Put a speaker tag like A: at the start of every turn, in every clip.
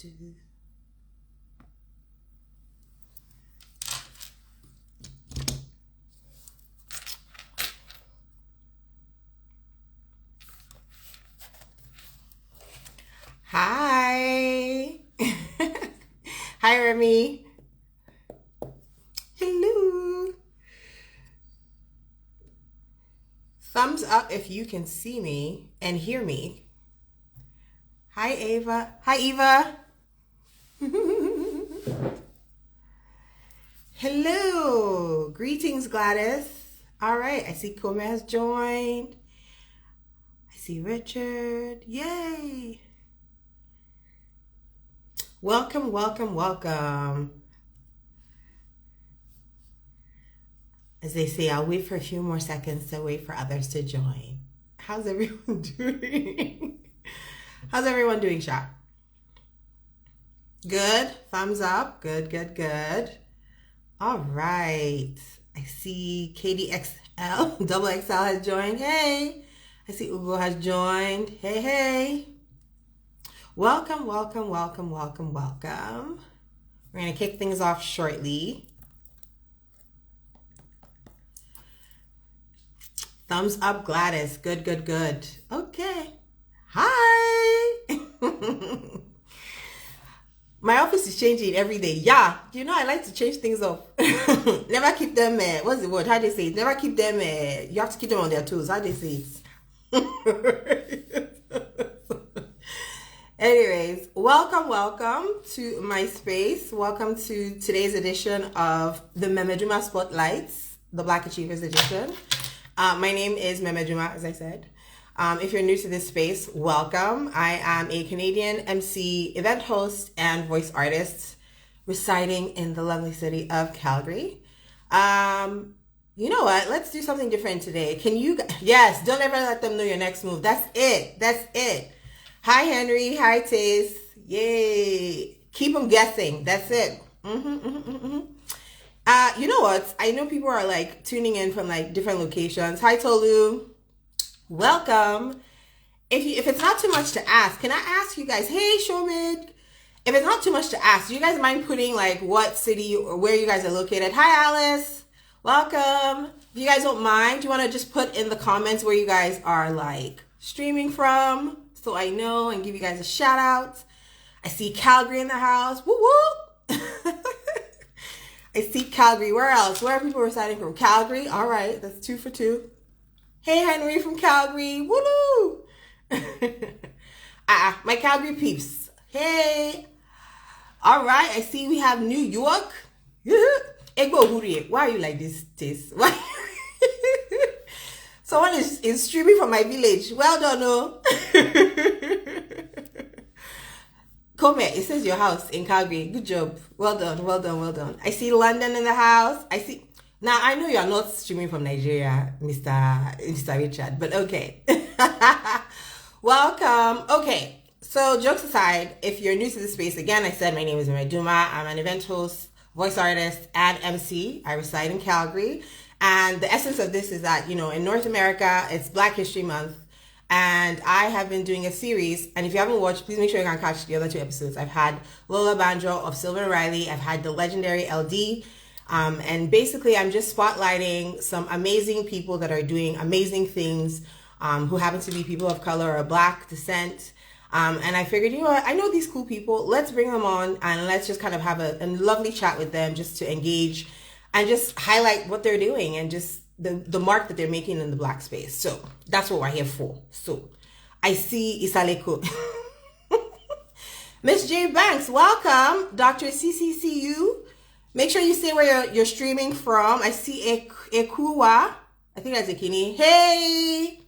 A: Hi. Hi, Remy. Hello. Thumbs up if you can see me and hear me. Hi, Ava. Hi, Eva. Hello. Greetings, Gladys. All right. I see Kome has joined. I see Richard. Yay. Welcome, welcome, welcome. As they say, I'll wait for a few more seconds to wait for others to join. How's everyone doing? How's everyone doing, Shop? Good. Thumbs up. Good, good, good. All right. I see KDXL, Double XL has joined. Hey. I see Ugo has joined. Hey, hey. Welcome, welcome, welcome, welcome, welcome. We're going to kick things off shortly. Thumbs up, Gladys. Good, good, good. Okay. Hi. My office is changing every day. Yeah. You know, I like to change things up. Never keep them, what's the word? How do they say it? Never keep them, you have to keep them on their toes. How do they say it? Anyways, welcome, welcome to my space. Welcome to today's edition of the Memeduma Spotlights, the Black Achievers edition. My name is Memeduma, as I said. If you're new to this space, welcome. I am a Canadian MC, event host, and voice artist residing in the lovely city of Calgary. You know what? Let's do something different today. Yes, don't ever let them know your next move. That's it. That's it. Hi, Henry. Hi, Taze. Yay. Keep them guessing. That's it. You know what? I know people are like tuning in from like different locations. Hi, Tolu. Welcome. If it's not too much to ask, can I ask you guys, hey, Shomid, if it's not too much to ask, do you guys mind putting like what city or where you guys are located? Hi, Alice. Welcome. If you guys don't mind, do you want to just put in the comments where you guys are like streaming from so I know and give you guys a shout out? I see Calgary in the house. Woo woo. I see Calgary. Where else? Where are people residing from? Calgary. All right. That's 2 for 2. Hey, Henry from Calgary. Woo! My Calgary peeps. Hey. All right. I see we have New York. Why are you like this, Tis? Why? Someone is streaming from my village. Well done, no? Come here. It says your house in Calgary. Good job. Well done. Well done. Well done. I see London in the house. I see. Now, I know you're not streaming from Nigeria, Mr. Richard, but okay. Welcome. Okay. So, jokes aside, if you're new to this space, again, I said my name is Memeduma. I'm an event host, voice artist, and MC. I reside in Calgary. And the essence of this is that, you know, in North America, it's Black History Month. And I have been doing a series. And if you haven't watched, please make sure you can catch the other 2 episodes. I've had Lola Banjo of Sylvan Riley. I've had the legendary LD. And basically, I'm just spotlighting some amazing people that are doing amazing things, who happen to be people of color or Black descent. And I figured, you know what, I know these cool people. Let's bring them on and let's just kind of have a lovely chat with them just to engage and just highlight what they're doing and just the mark that they're making in the Black space. So that's what we're here for. So I see Isaleko. Miss J Banks, welcome. Dr. CCCU. Make sure you say where you're streaming from. I see Ekuwa. I think that's Ekini. Hey!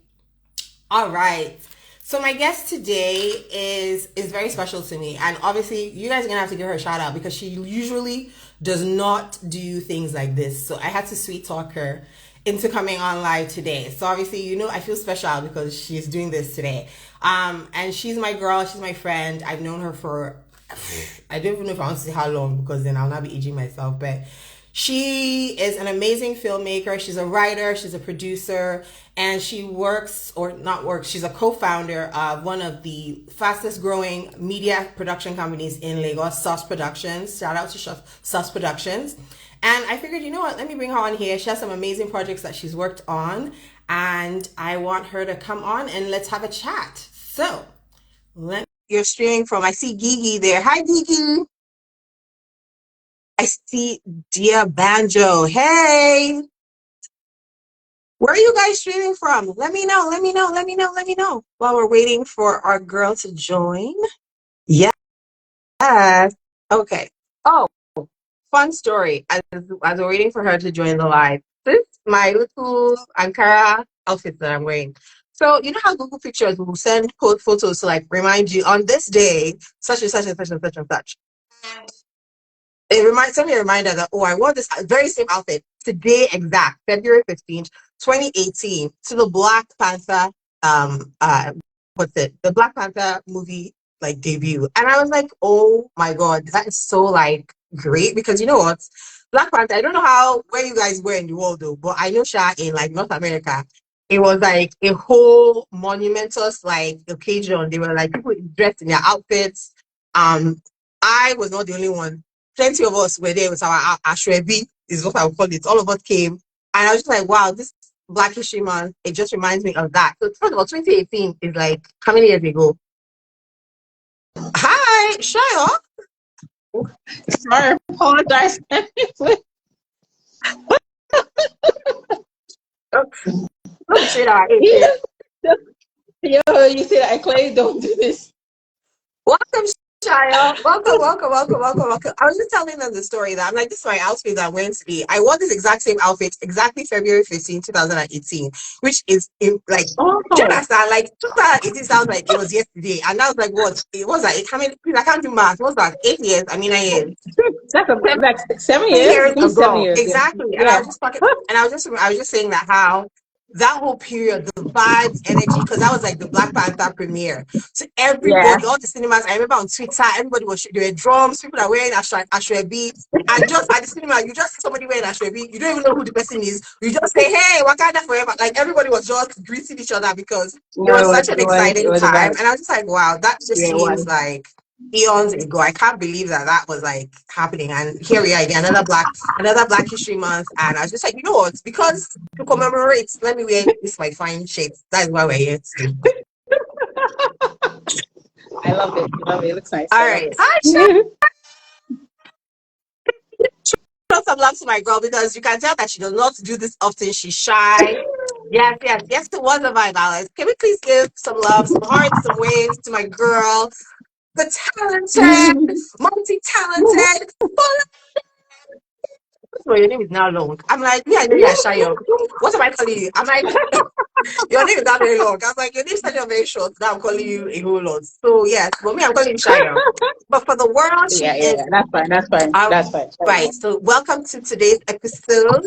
A: All right. So my guest today is very special to me. And obviously, you guys are going to have to give her a shout out because she usually does not do things like this. So I had to sweet talk her into coming on live today. So obviously, you know, I feel special because she's doing this today. And she's my girl. She's my friend. I've known her for, I don't even know if I want to say how long because then I'll not be aging myself. But She is an amazing filmmaker. She's a writer, she's a producer, and she works, or not works, she's a co founder of one of the fastest growing media production companies in Lagos, Sauce Productions. Shout out to Sauce Productions. And I figured, you know what, let me bring her on here. She has some amazing projects that she's worked on, and I want her to come on and let's have a chat. So, you're streaming from, I see Gigi there. Hi, Gigi. I see Dear Banjo. Hey, where are you guys streaming from? Let me know, let me know, let me know, let me know. While we're waiting for our girl to join. Yes. Okay. Oh, fun story. As we're waiting for her to join the live. This is my little Ankara outfit that I'm wearing. So you know how Google Pictures will send code photos to like remind you on this day, such and such and such and such and such. Send me a reminder that, oh, I wore this very same outfit today exact, February 15th, 2018, to the Black Panther the Black Panther movie like debut. And I was like, oh my god, that is so like great, because you know what? Black Panther, I don't know how where you guys were in the world though, but I know Sha in like North America, it was like a whole monumentous like occasion. They were like people dressed in their outfits. I was not the only one. Plenty of us were there with our ashwebi, is what I would call it. All of us came, and I was just like, wow, this Black History Month, it just reminds me of that. So first of all, 2018 is like how many years ago? Hi, Shayo.
B: Sorry, apologize.
A: Let me say that. Hey,
B: Yo, you see that I clearly don't do this.
A: welcome, Shia. Welcome, welcome, welcome, welcome, welcome. I was just telling them the story that I'm like, this is my outfit that went to be. I wore this exact same outfit exactly February 15th, 2018, which is like,
B: Oh,
A: do you understand? Like, 2018 sounds like it was yesterday. And that was like, what? It was like, how many, please, I can't do math. What's that? 8 years? I mean, 9 years.
B: that's like 7 years.
A: Years
B: It's gonna be 7
A: ago,
B: years.
A: exactly. And I
B: Yeah.
A: was just talking, and I was just saying that how that whole period, the vibes, energy, because that was like the Black Panther premiere. So
B: Yeah.
A: everybody, all the cinemas, I remember on Twitter, everybody was there were drums, people are wearing ashwebi, and just at the cinema, you just see somebody wearing ashwebi, you don't even know who the person is. You just say, "Hey, Wakanda forever!" Like everybody was just greeting each other because it
B: No,
A: was such an
B: it
A: exciting
B: was a
A: time,
B: vibe.
A: and I was just like, "Wow, that just
B: Yeah, it
A: seems
B: was.
A: like." Eons ago. I can't believe that that was like happening. And here we are again, another Black History Month. And I was just like, you know what? Because to commemorate, let me wear this my fine shape. That's why we're here today.
B: I love it. I love it. It looks nice.
A: All
B: I love
A: right. Hi, Shay.
B: it.
A: Show some love to my girl because you can tell that she does not do this often. She's shy. Yes, yes, yes. It was a vibe, Alice. Can we please give some love, some hearts, some waves to my girl, the talented, multi-talented. Well, your name is now long. I'm like, me, I know you're shy. What am I calling you? I'm like, your name is not very long. I was like, your name started very short. Now I'm calling you a whole lot. So yes, for me, I'm calling you Shayo. But for the world, she
B: Yeah.
A: is
B: That's fine. That's fine.
A: all
B: That's fine.
A: right. So welcome to today's episode.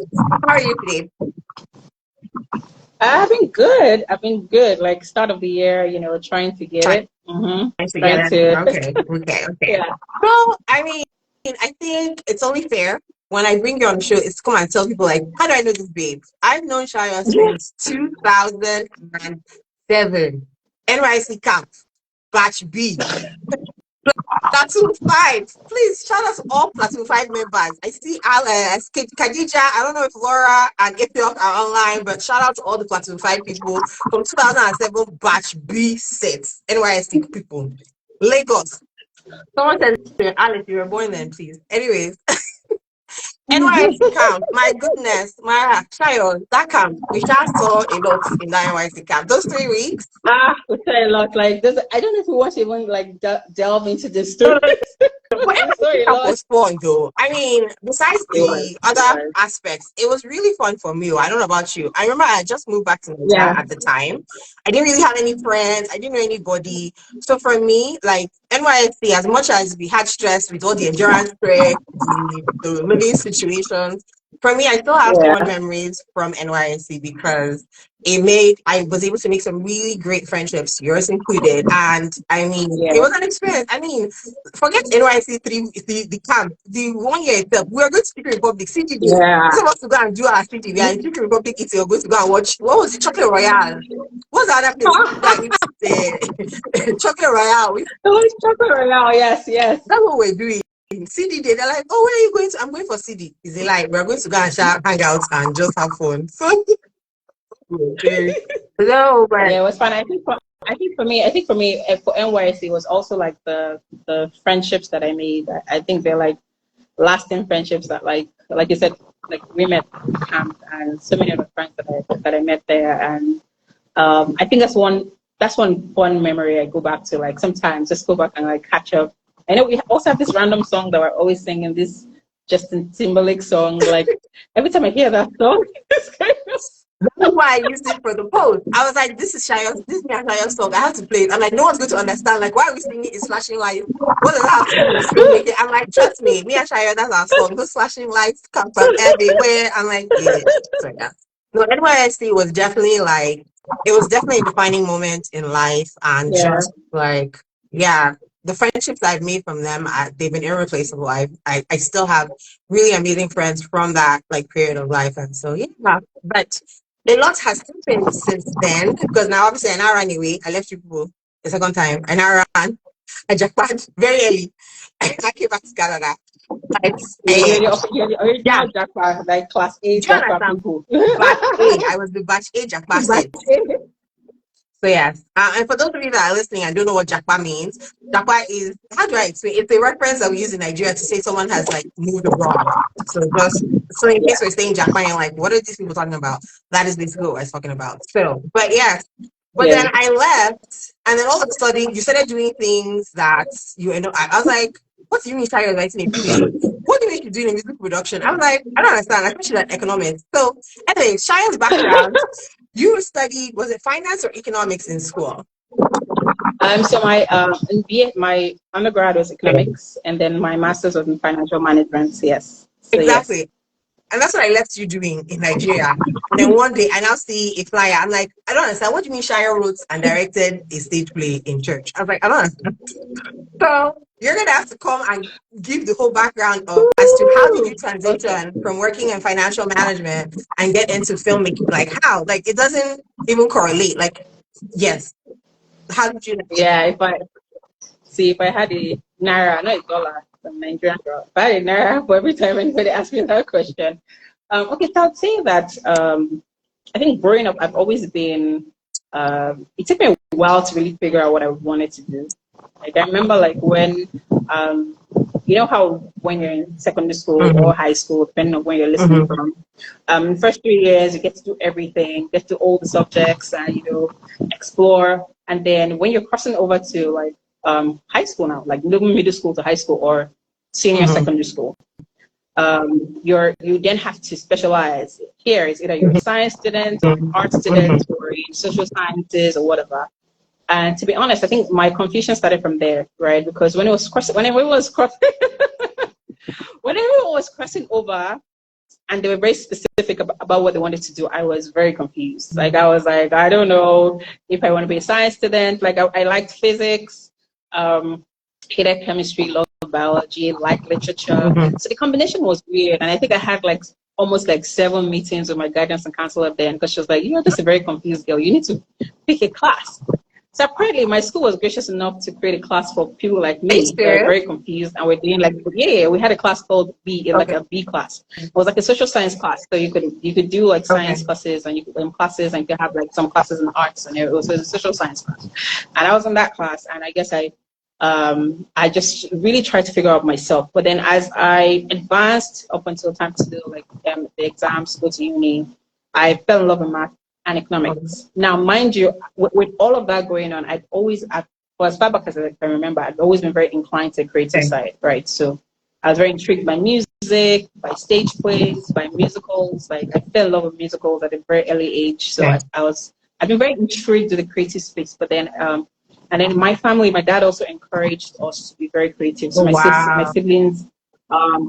A: How are you today?
B: I've been good. I've been good. Like start of the year, trying to get
A: Trying
B: it. Mm-hmm. Trying
A: together.
B: to.
A: Okay, okay, okay.
B: Yeah.
A: So I mean, I think it's only fair when I bring you on the show is to come and tell people like, how do I know this babe? I've known Shayo since 2007. NYC camp, batch B. Platoon 5. Please shout out to all Platoon 5 members. I see Alice, Khadija. I don't know if Laura and Ethiop are online, but shout out to all the Platoon 5 people from 2007 batch B sets. NYSC people. Lagos. Someone said, Alice, you were born then, please. Anyways, NYSC camp. My goodness, my child, that camp. We just saw a lot in that NYSC camp. Those 3 weeks.
B: We say a lot. Like, I don't know if we want to even like delve into this
A: No,
B: story.
A: no, but
B: We saw
A: everything
B: a
A: camp
B: lot.
A: was fun though. I mean, besides
B: It was.
A: the
B: It
A: other
B: was.
A: aspects, it was really fun for me. I don't know about you. I remember I just moved back to Nigeria
B: Yeah.
A: at the time. I didn't really have any friends. I didn't know anybody. So for me, like NYSC, as much as we had stress with all the endurance trek, the living situations, For me, I still have fond
B: Yeah.
A: memories from NYSC because I was able to make some really great friendships, yours included. And I mean, it
B: Yeah.
A: was an experience. I mean, forget NYSC three, the camp, the 1 year itself. We were going to Chicken Republic, CGD.
B: Yeah.
A: Some of us to go and do our CGD. We are in Chicken Republic eating. We're going to go and watch, what was it, Chocolate Royale? What's the other place? We used to go and eat Chocolate Royale.
B: It was chocolate royale. Yes, yes.
A: That's what we're doing. CDD, they're like, oh, where are you going to? I'm going for CD. Is it like, we're going to go and hang out and just have fun. So, no, but
B: Yeah, it was fun. I think for me, for NYC, it was also like the friendships that I made. I think they're like lasting friendships that like you said, like we met at camp and so many other friends that I met there. And I think that's one fun memory I go back to. Like sometimes just go back and like catch up. I know we also have this random song that we're always singing, this Justin Timberlake song. Like every time I hear that song, it's kind of
A: that's why I used it for the post. I was like, this is me and Shayo's song. I have to play it. I'm like, no one's going to understand. Like, why are we singing it? It's flashing lights. What does that have to do with filmmaking? I'm like, trust me and Shayo, that's our song. Those flashing lights come from everywhere. I'm like, yeah. So, yeah. No, NYSC was definitely like, it was definitely a defining moment in life. And
B: yeah.
A: just like, yeah, the friendships I've made from them, they've been irreplaceable. I still have really amazing friends from that like period of life. And so, yeah, but a lot has happened since then because now obviously I now ran away. I left you people the second time. I now ran. I Japan very early. I came back to Canada. But
B: You're the
A: yeah,
B: original Jackpot, like class A
A: do you
B: Jackpot
A: understand?
B: people.
A: Batch A. I was the batch A Japan
B: But
A: set. So yes, and for those of you that are listening and don't know what Jakpa means, Jakpa is, how do I explain? It's a reference that we use in Nigeria to say someone has like moved abroad. So in
B: yeah,
A: case we're saying Jakpa, you're like, what are these people talking about? That is basically what I was talking about. So, but yes, but
B: yeah,
A: then I left, and then all of a sudden you started doing things that you know. I was like, what do you mean, Shire writing a PhD? What do you mean she's doing in music production? I was like, I don't understand. I thought she had economics. So anyway, Shire's background. You studied, was it finance or economics in school?
B: so my undergrad was economics, and then my master's was in financial management. Yes, so yes,
A: Exactly. And that's what I left you doing in Nigeria. And then one day I now see a flyer. I'm like, I don't understand. What do you mean Shire wrote and directed a stage play in church? I was like, I don't understand. So you're gonna have to come and give the whole background of as to how did you
B: Woo! Okay.
A: transition from working in financial management and get into filmmaking? Like how? Like it doesn't even correlate. Like, yes. How did you
B: Yeah, if I had a naira, not a dollar, some Nigerian dollar, if I had a naira for every time anybody asks me that question. Okay, so I'd say that I think growing up, I've always been. It took me a while to really figure out what I wanted to do. Like I remember, like when, um, you know how when you're in secondary school
A: Mhm,
B: or high school, depending on where you're listening
A: mhm,
B: from, first 3 years you get to do everything, get to all the subjects, and explore. And then when you're crossing over to like high school now, like middle school to high school or senior
A: mhm,
B: secondary school, you then have to specialize. Here is either you're a
A: mhm,
B: science student or an
A: mhm,
B: art
A: mhm.
B: student or in social sciences or whatever. And to be honest, I think my confusion started from there, right? Because when everyone was crossing over and they were very specific about what they wanted to do, I was very confused. Like I was like, I don't know if I want to be a science student. Like I liked physics, hated chemistry, loved biology, liked literature.
A: Mhm.
B: So the combination was weird. And I think I had like almost like 7 meetings with my guidance and counselor then because she was like, you're just a very confused girl. You need to pick a class. So apparently my school was gracious enough to create a class for people like
A: Are you
B: me that were
A: serious?
B: very confused and we're doing like, yeah, we had a class called B, like
A: Okay.
B: a B class. It was like a social science class. So you could do like
A: Okay.
B: science classes and you could classes and you could have like some classes in arts and it was a social science class. And I was in that class and I guess I just really tried to figure out myself. But then as I advanced up until time to do like the exams, go to uni, I fell in love with math and
A: Okay.
B: economics. Now, mind you, with all of that going on, well, as far back as I can remember, I've always been very inclined to the creative
A: Okay.
B: side, right? So I was very intrigued by music, by stage plays, by musicals. Like I fell in love with musicals at a very early age. So
A: Okay.
B: I've been very intrigued with the creative space. But then, and then my family, my dad also encouraged us to be very creative. So
A: Oh,
B: my
A: wow.
B: siblings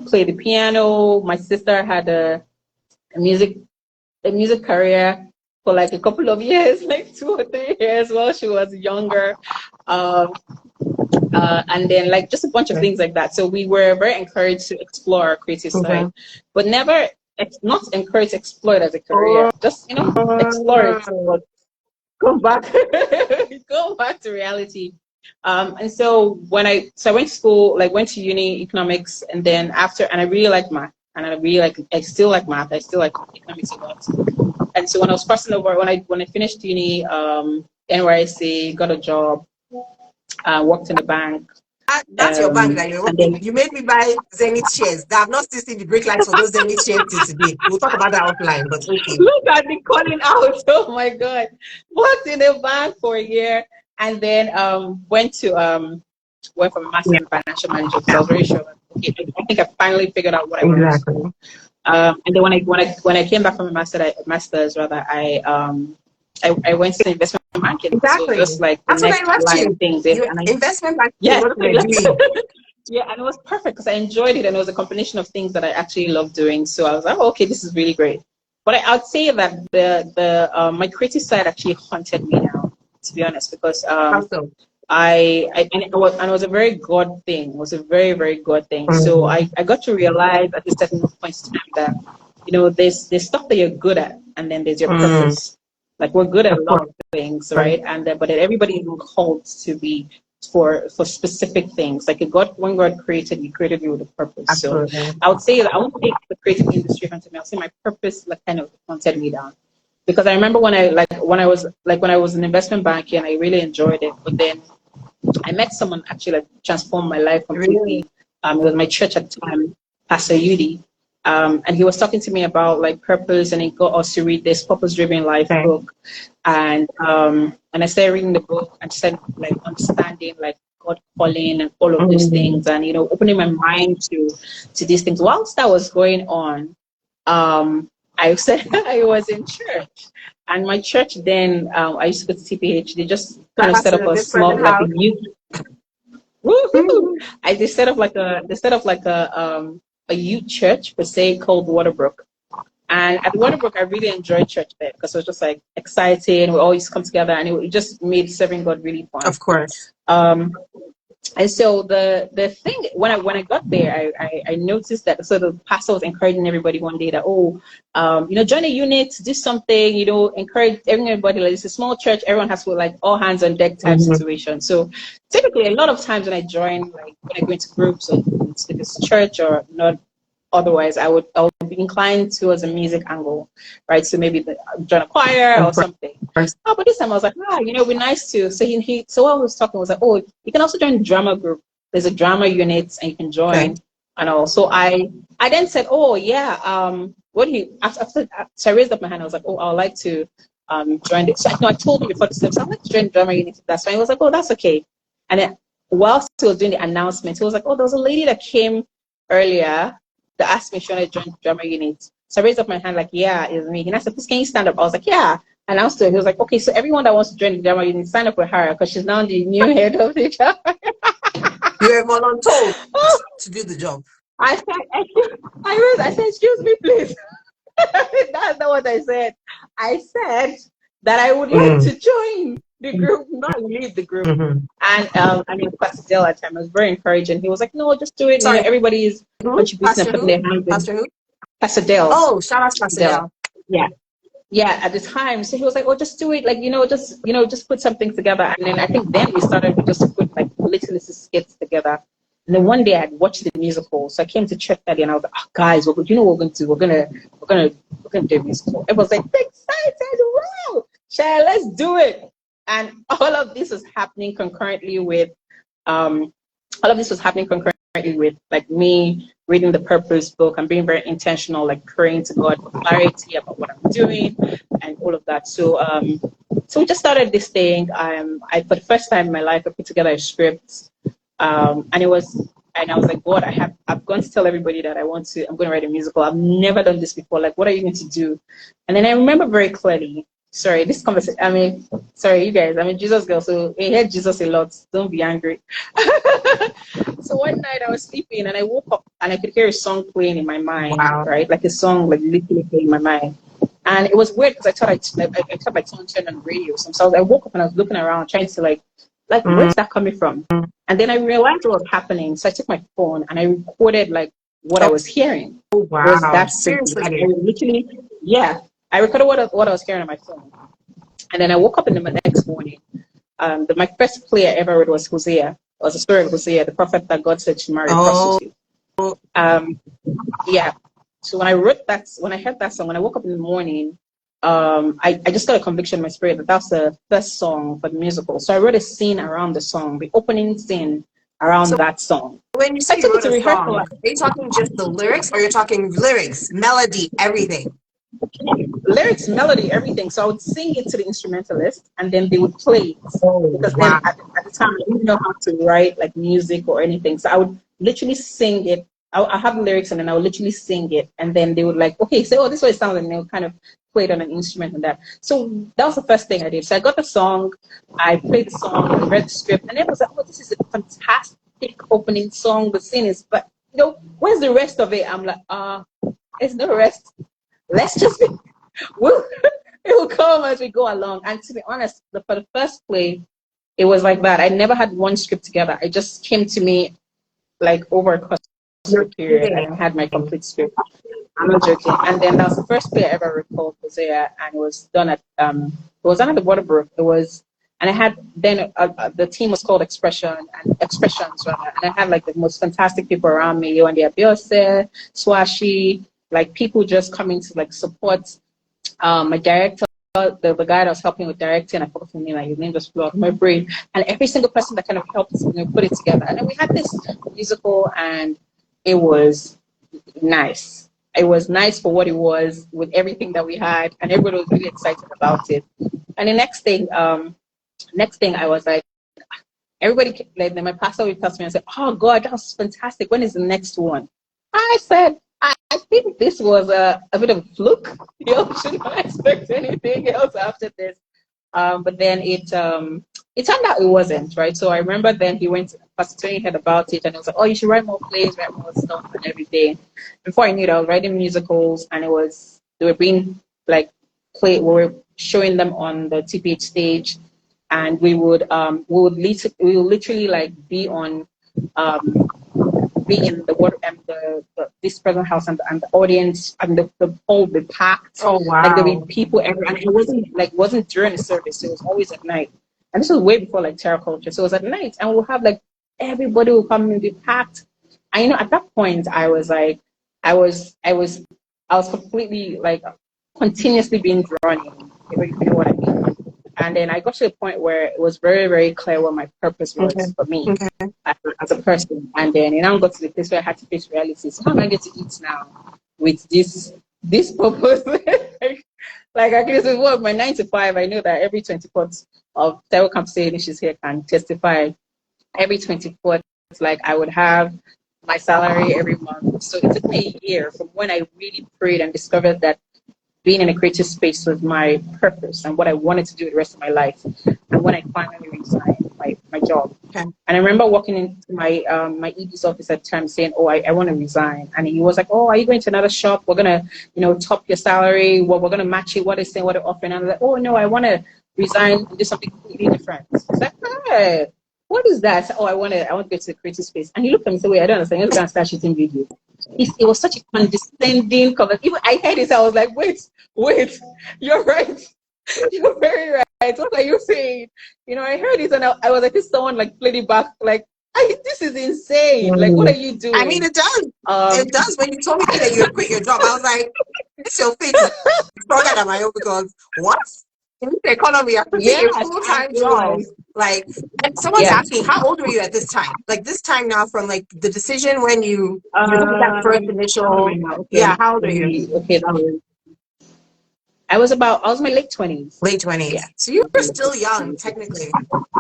B: played the piano. My sister had a a music career for like a couple of years, like 2 or 3 years while she was younger. Um, and then like just a bunch of things like that. So we were very encouraged to explore our creative side, but never not encouraged to explore it as a career. Just explore it. So come back, go back to reality. And so I went to school, like went to uni economics, and then after, and I really like math, and I still like math. I still like economics a lot. And so when I was crossing over, when I finished uni, NYC, got a job, worked in the bank.
C: That's your bank that you're
B: And
C: working.
B: then
C: You made me buy Zenith shares. I have not still seen the break lights for those Zenith shares till today. We'll talk about that offline, but okay.
B: look at me calling out. Oh my God. Worked in the bank for a year, and then went for a master in financial management because I was very sure that, okay, I think I finally figured out what I wanted to do. And then when I came back from my master's rather, I went to investment banking.
C: Exactly.
B: So just like the
C: That's what I
B: next
C: left
B: line
C: you.
B: of things.
C: Investment banking.
B: Yes,
C: What am I doing?
B: yeah, and it was perfect because I enjoyed it, and it was a combination of things that I actually loved doing. So I was like, oh, okay, this is really great. But I'd say that the my creative side actually haunted me now, to be honest, because
C: Awesome.
B: and it was a very God thing. It was a very, very God thing. So I got to realize at a certain point in time that, there's stuff that you're good at, and then there's your purpose. Like we're good at a lot of things, right? And but then everybody is called to be for specific things. Like when God created you, created you with a purpose.
C: Absolutely.
B: So I would say that I won't take the creative industry hunted me. I'll say my purpose like kind of hunted me down. Because I remember when I was in investment banking and I really enjoyed it, but then I met someone actually like transformed my life completely. It was my church at the time, Pastor Yudi. And he was talking to me about like purpose, and he got us to read this Purpose Driven Life book. And I started reading the book and started like understanding like God calling and all of these things, and opening my mind to these things. Whilst that was going on, I said I was in church, and my church then I used to go to TPH. They just kind of set up a small like a youth. They set up like a youth church per se called Waterbrook. And at Waterbrook, I really enjoyed church there because it was just like exciting. We always come together, and it just made serving God really fun.
C: Of course.
B: And so the thing when I got there, I noticed that so the pastor was encouraging everybody one day that join a unit, do something, encourage everybody. Like it's a small church, everyone has to like all hands on deck type situation. So typically, a lot of times when I join, like when I go into groups or to this church or not. Otherwise, I would be inclined towards a music angle, right? So maybe join a choir or something. But this time I was like, it'd be nice to. So so what I was talking was like, you can also join the drama group. There's a drama unit, and you can join. And also, I then said, what do you? After so I raised up my hand. I was like, I would like to join it. So I told you before the step, so I'd like to join the drama unit. That's fine. He was like, that's okay. And then whilst he was doing the announcement, he was like, there was a lady that came earlier that asked me if she wanted to join the drama unit. So I raised up my hand like, yeah, it's me. And I said, please, can you stand up? I was like, yeah. And I he was like, okay, so everyone that wants to join the drama unit, sign up with her because she's now the new head of the drama.
C: You're voluntold to do the job.
B: I said, excuse me, please. That's not what I said. I said that I would like to join the group, not leave the group. And Pastor Dale at the time was very encouraging. He was like, no, just do it.
C: Sorry.
B: Everybody is contributing and putting their hands in.
C: Pastor who?
B: Pastor Dale.
C: Oh, shout out to Pastor Dale.
B: Yeah, at the time. So he was like, just do it. Like, just put something together. And then I think then we started to just put like little skits together. And then one day I'd watched the musical. So I came to church that day and I was like, guys, what we're going to do? We're gonna do a musical. It was like excited. Wow, Share, let's do it. And all of this was happening concurrently with like me reading the purpose book and being very intentional, like praying to God for clarity about what I'm doing and all of that. So we just started this thing. I for the first time in my life I put together a script. And I was like, God, I've gone to tell everybody that I'm going to write a musical. I've never done this before. Like, what are you going to do? And then I remember very clearly sorry, this conversation, I mean, sorry, you guys, I'm a Jesus girl, so I heard Jesus a lot. Don't be angry. So one night I was sleeping and I woke up and I could hear a song playing in my mind,
C: Wow.
B: right? Like a song, like literally playing in my mind. And it was weird because I thought I thought my phone turned on the radio. So I woke up and I was looking around trying to like
C: Mm.
B: where's that coming from? And then I realized what was happening. So I took my phone and I recorded like what I was hearing.
C: Oh,
B: It was
C: wow.
B: that simple. I
C: Seriously.
B: literally, yeah, I recorded what I was hearing on my phone. And then I woke up in the next morning. My first play I ever read was Hosea. It was the story of Hosea, the prophet that God said should marry a
C: Oh,
B: prostitute. Yeah. So when I wrote that, when I heard that song, when I woke up in the morning, I just got a conviction in my spirit that that's the first song for the musical. So I wrote a scene around the song, the opening scene around
C: so
B: that song.
C: when you
B: So
C: say
B: I
C: you
B: took it
C: wrote
B: to
C: a
B: rehearsal.
C: song, are you talking just the lyrics, or you're talking lyrics, melody, everything?
B: Lyrics, melody, everything. So I would sing it to the instrumentalist, and then they would play it.
C: Oh,
B: Because then
C: wow.
B: at the time I didn't know how to write like music or anything. So I would literally sing it. I have lyrics, and then I would literally sing it, and then they would like, okay, so this is what it sounds like, and they would kind of play it on an instrument and that. So that was the first thing I did. So I got the song, I played the song, I read the script, and it was like, oh, this is a fantastic opening song. The scene is, but where's the rest of it? I'm like, there's no rest. Let's just we'll, it will come as we go along. And to be honest, for the first play, it was like that. I never had one script together. It just came to me like over a course of
C: You're
B: a period, and
C: kidding.
B: I had my complete script. I'm not joking. And then that was the first play I ever recalled Hosea, and it was done at it was done at the Waterbrook. It was, and I had then the team was called Expressions rather, and I had like the most fantastic people around me. And Abiose, Swashi, like people just coming to like support my director, the guy that was helping with directing, I forgot his name, like his name just flew out of my brain. And every single person that kind of helped put it together. And then we had this musical, and it was nice. It was nice for what it was, with everything that we had, and everybody was really excited about it. And the next thing I was like, everybody, like my pastor would tell me and say, "Oh God, that was fantastic. When is the next one?" I said, I think this was a bit of a fluke. You should not expect anything else after this. But then it turned out it wasn't, right? So I remember then Pastor Tony heard about it, and he was like, "Oh, you should write more plays, write more stuff and everything." Before I knew it, I was writing musicals, and they were being like we were showing them on the TPH stage, and we would literally like be on be in the water and this present house, and the audience, and the hall be packed.
C: Oh,
B: Like there
C: wow.
B: be people everywhere, and it wasn't during the service. It was always at night, and this was way before like terror culture. So it was at night, and we'll have like everybody will come and be packed. And at that point, I was like, I was completely like continuously being drawn in. If you know what I mean. And then I got to a point where it was very, very clear what my purpose was
C: Okay.
B: for me
C: Okay.
B: as a person. And then I got to the place where I had to face reality. So how am I going to eat now with this purpose? Like at least with work, my 9 to 5, I know that every 24th of Terror Camp Say she's here can testify. Every 24th, like I would have my salary every month. So it took me a year from when I really prayed and discovered that being in a creative space was my purpose and what I wanted to do the rest of my life. And when I finally resigned my job.
C: Okay.
B: And I remember walking into my my ED's office at the time saying, "Oh, I want to resign." And he was like, "Oh, are you going to another shop? We're going to, top your salary. Well, we're going to match it. What they're saying, what they're offering." And I'm like, "Oh, no, I want to resign and do something completely different." He's like, "Hey, what is that?" I said, "Oh, I want to go to the creative space." And he looked at me and said, "Wait, I don't understand. You're going to start shooting videos." It was such a condescending comment. Even I heard it, I was like, wait, you're right. You're very right. What are you saying? I heard it, and I was like, this someone like played it back, like, this is insane. Like, what are you doing?
C: I mean, it does. It does. When you told me that you had quit your job, I was like, it's your faith is stronger than my own, because what? In the economy, I could take a full-time job. Like, and someone's asking, how old were you at this time? Like this time now, from like the decision when you took that first initial.
B: Okay.
C: Yeah, how old are you?
B: Okay, I was my late 20s.
C: Late 20s.
B: Yeah.
C: So you were still young, technically.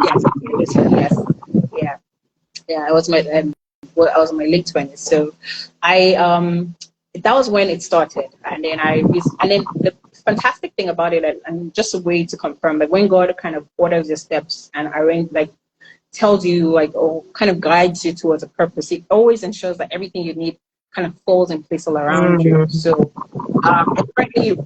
B: Yes. Yeah. I was in my late 20s. So I that was when it started, and then the fantastic thing about it, and just a way to confirm, like when God kind of orders your steps and arrange, like tells you, like, or kind of guides you towards a purpose, it always ensures that everything you need kind of falls in place all around you. So currently,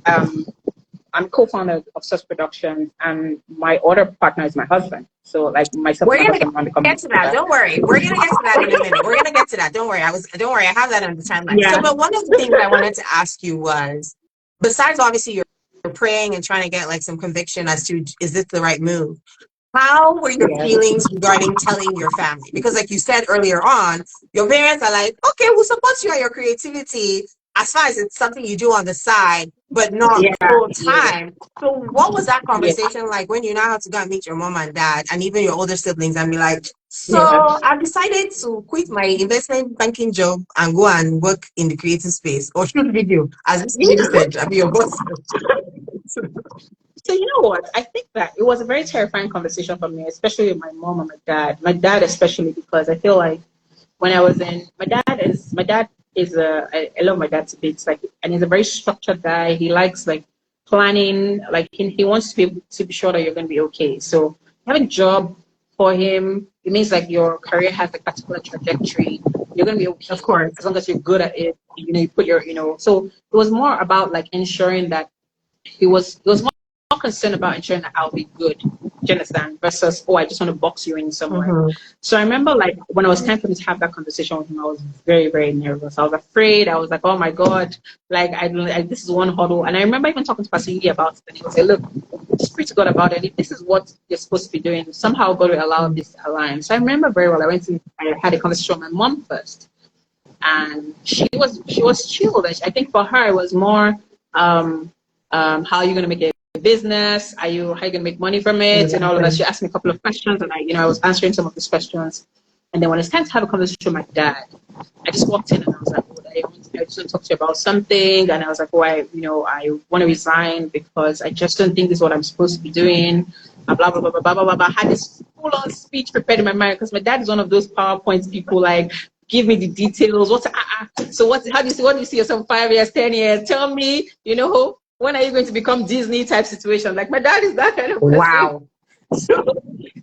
B: I'm co-founder of Source Productions, and my other partner is my husband. So, like, myself
C: We're
B: and my
C: gonna
B: husband run the company
C: get to that. Don't worry. We're gonna get to that in a minute. We're gonna get to that. Don't worry. Don't worry. I have that on the timeline.
B: Yeah.
C: So, but one of the things I wanted to ask you was, besides obviously you're praying and trying to get like some conviction as to is this the right move? How were your feelings regarding telling your family? Because like you said earlier on, your parents are like, okay, we'll support you at your creativity as far as it's something you do on the side, but not full time. So what was that conversation like when you now have to go and meet your mom and dad and even your older siblings and be like, so I've decided to quit my investment banking job and go and work in the creative space or shoot video, as this lady said, I'll be your boss.
B: So you know what? I think that it was a very terrifying conversation for me, especially with my mom and my dad. My dad especially, because I feel like when I was in, my dad is I love my dad to bits, like, and he's a very structured guy. He likes like planning, like he wants to be sure that you're going to be okay. So having a job for him, it means like your career has a particular trajectory. You're going to be okay,
C: of course,
B: as long as you're good at it. You put your, So it was more about like ensuring that he was more concerned about ensuring that I'll be good. Do you understand? Versus, I just want to box you in somewhere. So I remember, like, when it was time for me to have that conversation with him, I was very, very nervous. I was afraid. I was like, oh my God, like, this is one hurdle. And I remember even talking to Pastor Yi about it, and he was like, look, just pray to God about it. If this is what you're supposed to be doing, somehow God will allow this to align. So I remember very well, I had a conversation with my mom first, and she was chilled. I think for her it was more, how are you going to make it business? How you gonna make money from it? And all of that. She asked me a couple of questions, and I was answering some of these questions. And then when it's time to have a conversation with my dad, I just walked in and I was like, I just want to talk to you about something. And I was like, I want to resign because I just don't think this is what I'm supposed to be doing. Blah blah blah blah blah blah blah. I had this full-on speech prepared in my mind because my dad is one of those PowerPoint people, like, give me the details. So what do you see yourself 5 years, 10 years? Tell me, when are you going to become Disney type situation? Like, my dad is that kind of person.
C: Wow.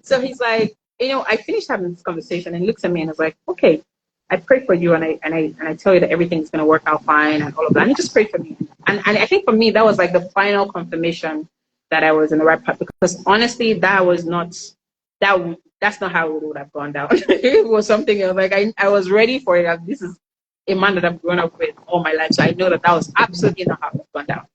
B: So he's like, I finished having this conversation and he looks at me and was like, okay, I pray for you and I tell you that everything's going to work out fine and all of that. And he just prayed for me. And I think for me, that was like the final confirmation that I was in the right path, because honestly, that's not how it would have gone down. It was something else. Like, I was ready for it. Like, this is a man that I've grown up with all my life. So I know that was absolutely not how it would have gone down.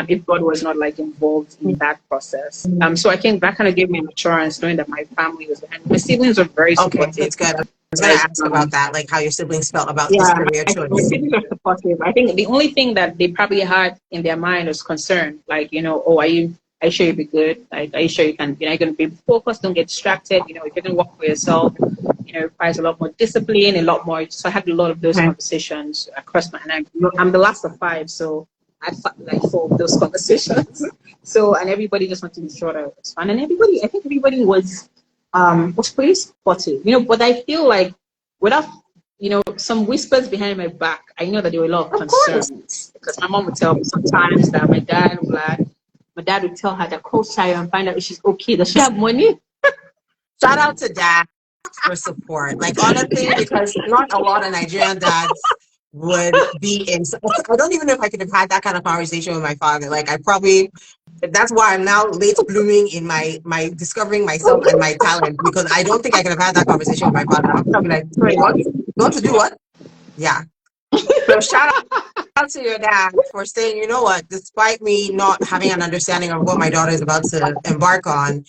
B: If God was not like involved in that process. So I think that kind of gave me an assurance knowing that my family was behind. My siblings were very supportive.
C: Okay, that's good. I was going to ask about that, like how your siblings felt about this career choice.
B: My siblings are supportive. I think the only thing that they probably had in their mind was concern. Like, are you sure you'll be good? Like, are you sure you can, you're going to be focused, don't get distracted. If you're going to work for yourself, it requires a lot more discipline, a lot more. So I had a lot of those conversations across and I'm the last of 5, so I felt like 4 of those conversations. So, and everybody just wanted to be sure that it was fun. And I think everybody was pretty supportive, but I feel like without, some whispers behind my back, I know that there were a lot of concerns. Because my mom would tell me sometimes that my dad would tell her that Folashayo and find out if she's okay, does she have money?
C: Shout out to dad for support. Like, honestly, because not a lot of Nigerian dads would be in. I don't even know if I could have had that kind of conversation with my father. Like, that's why I'm now late blooming in my discovering myself and my talent, because I don't think I could have had that conversation with my father. I'm probably like, sorry, what? You want to do what? Yeah. So shout out to your dad for saying, you know what, despite me not having an understanding of what my daughter is about to embark on,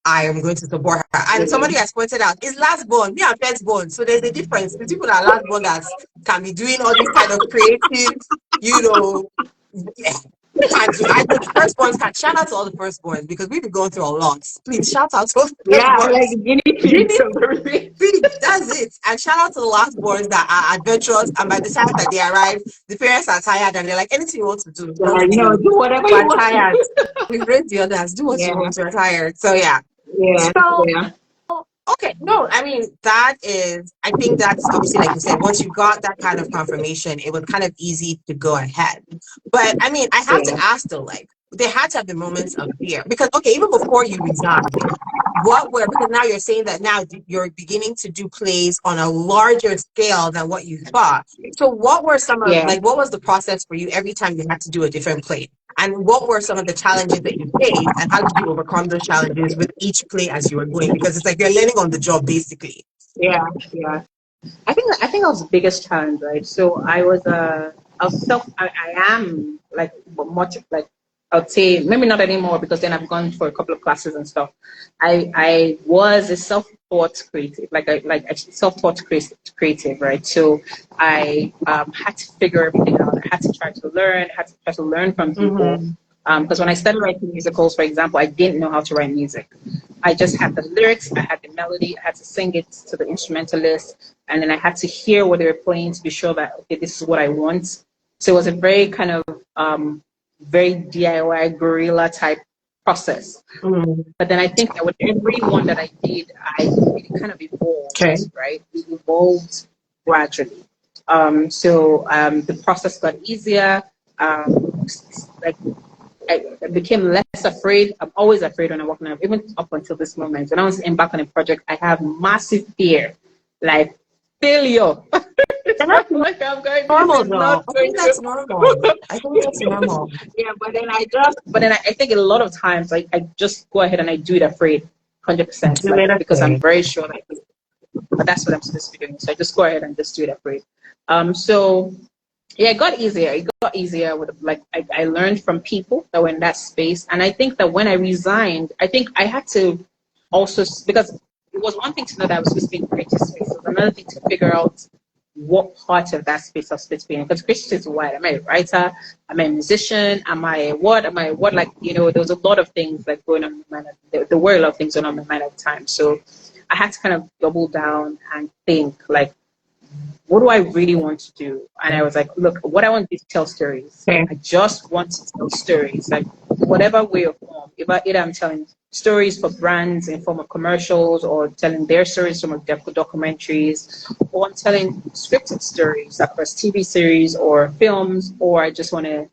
C: I am going to support her. And somebody has pointed out, it's last born, me and first born. So there's a difference. The people that are last born that can be doing all these kind of creative, I think firstborns can shout out to all the firstborns because we've been going through a lot. Please shout out to all the firstborns. That's it. And shout out to the lastborns that are adventurous, and by the time that they arrive, the parents are tired and they're like, anything you want to do.
B: Do whatever you want.
C: Tired. We've raised the others. Do what you want. You're tired. So yeah. Okay, no, I mean, I think that's obviously, like you said, once you got that kind of confirmation, it was kind of easy to go ahead. But I mean, I have to ask though, like, there had to have been moments of fear because, okay, even before you resigned, because now you're saying that now you're beginning to do plays on a larger scale than what you thought. So what were what was the process for you every time you had to do a different play? And what were some of the challenges that you faced, and how did you overcome those challenges with each play as you were going? Because it's like you're learning on the job, basically.
B: Yeah, yeah. I think that was the biggest challenge, right? So I am like much like I would say maybe not anymore because then I've gone for a couple of classes and stuff. I was a self-taught creative, self-taught creative, right? So I had to figure everything out. I had to try to learn from people. Because when I started writing musicals, for example, I didn't know how to write music. I just had the lyrics, I had the melody, I had to sing it to the instrumentalist, and then I had to hear what they were playing to be sure that, okay, this is what I want. So it was a very kind of very DIY guerrilla type process. But then I think that with every one that I did, it kind of evolved, right? It evolved gradually. The process got easier. I became less afraid. I'm always afraid when I work now, even up until this moment. When I was embarked on a project, I have massive fear, like failure.
C: Like I'm going normal. I think that's normal. I think that's normal.
B: Yeah, but then I think a lot of times I just go ahead and I do it afraid, 100%, because I'm very sure that that's what I'm supposed to be doing. So I just go ahead and just do it afraid. Yeah, it got easier. It got easier with I learned from people that were in that space, and I think that when I resigned, I think I had to also, because it was one thing to know that I was supposed to be in creative space. It was another thing to figure out what part of that space I was supposed to be in. Because creative is wide. Am I a writer? Am I a musician? Am I a what? Am I what? Like, there was a lot of things like going on in my mind. There were a lot of things going on in my mind at the time. So I had to kind of double down and think like, what do I really want to do? And I was like, look, what I want to do is tell stories. I just want to tell stories, like whatever way or form. Either I'm telling stories for brands in form of commercials, or telling their stories in form of documentaries, or I'm telling scripted stories across TV series or films, or I just want to,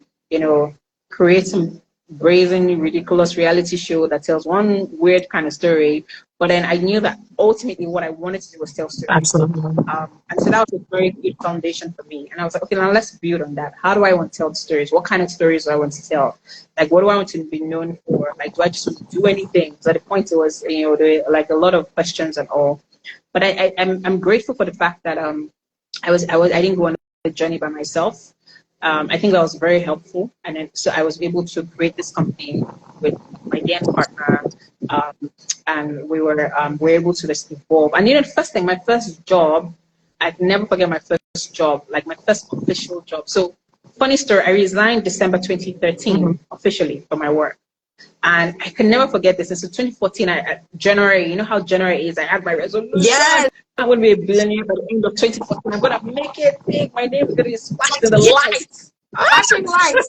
B: create some brazen, ridiculous reality show that tells one weird kind of story. But then I knew that ultimately what I wanted to do was tell stories.
C: Absolutely.
B: And so that was a very good foundation for me. And I was like, okay, now let's build on that. How do I want to tell stories? What kind of stories do I want to tell? Like, what do I want to be known for? Like, do I just want to do anything? So at the point it was, there were like a lot of questions and all. But I'm grateful for the fact that I didn't go on a journey by myself. I think that was very helpful, and then so I was able to create this company with my dance partner, and we were able to just evolve. And the first thing, my first job, I'd never forget my first job, like my first official job. So, funny story, I resigned December 2013 officially from my work. And I can never forget this. And so 2014, January, you know how January is, I had my resolution.
C: Yes.
B: I'm going to be a billionaire by the end of 2014. I'm going to make it big. My name is going to be splashed in the lights.
C: Flashing lights.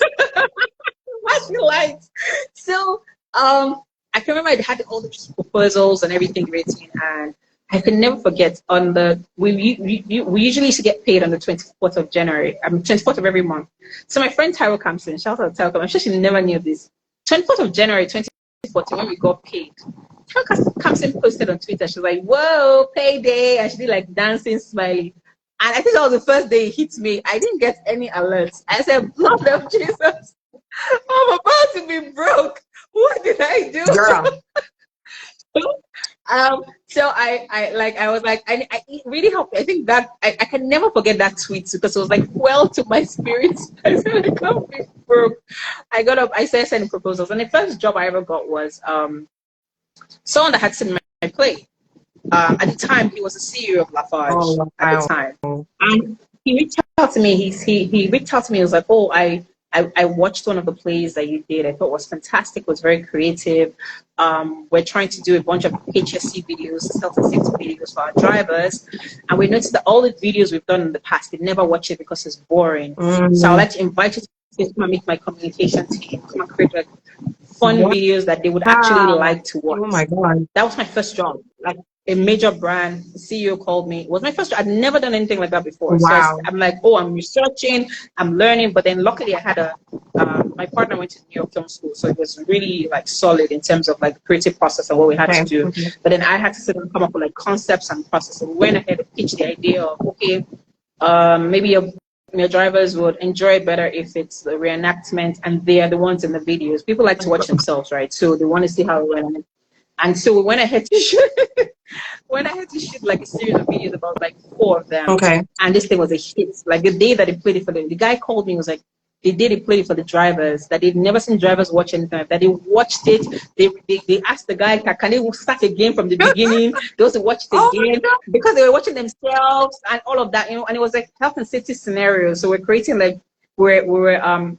B: Flashing lights. So I can remember I had all the proposals and everything written. And I can never forget we usually used to get paid on the 24th of January. 24th of every month. So my friend Tyro comes in, shout out to Tyro. I'm sure she never knew this. 24th of January 2014, when we got paid, Tyro comes in, posted on Twitter. She was like, whoa, payday. And she did like dancing, smiley. And I think that was the first day it hit me. I didn't get any alerts. I said, blood of Jesus, I'm about to be broke. What did I do?
C: Girl.
B: So I was like, it really helped. I think that I can never forget that tweet because it was like well to my spirit. I said, I can't be broke. I got up, I started sending proposals, and the first job I ever got was someone that had seen my play. At the time, he was the CEO of Lafarge at the time, and he reached out to me. He reached out to me. He was like, "Oh, I watched one of the plays that you did. I thought it was fantastic. It was very creative. We're trying to do a bunch of HSC videos, health and safety videos for our drivers. And we noticed that all the videos we've done in the past, they never watch it because it's boring. So I'd like to invite you to come and meet my communication team, come and create like fun videos that they would actually like to watch."
C: Oh my God.
B: That was my first job. Like a major brand. The CEO called me. It was my first job. I'd never done anything like that before.
C: Wow.
B: So I'm like, oh, I'm researching, I'm learning. But then luckily I had my partner went to New York Film School. So it was really like solid in terms of like creative process and what we had to do. But then I had to sit and come up with like concepts and process. And we went ahead and pitched the idea of, okay, maybe your drivers would enjoy it better if it's a reenactment and they are the ones in the videos. People like to watch themselves, right? So they want to see how it went. And so we went ahead to shoot like a series of videos about like 4 of them.
C: Okay.
B: And this thing was a hit. Like the day that they played it for them, the guy called me and was like, they played it for the drivers, that they'd never seen drivers watch anything like that. They watched it. They asked the guy, can they start again from the beginning? They also watched it again because they were watching themselves and all of that, you know, and it was like health and safety scenarios. So we're creating like we're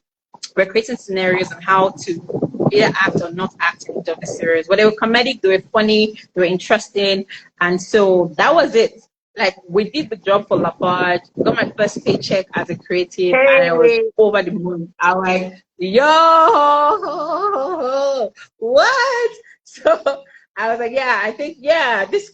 B: creating scenarios on how to either act or not act in each of the series. But they were comedic, they were funny, they were interesting. And so that was it. Like, we did the job for Lafarge, got my first paycheck as a creative, and I was over the moon. I was like, yo, what? So I was like, yeah, I think, yeah, this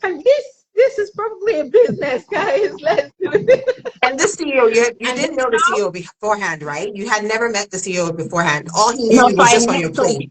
B: is probably a business, guys. Let's do it.
C: And the CEO, you didn't know the CEO beforehand, right? You had never met the CEO beforehand. All he knew was just on your plate.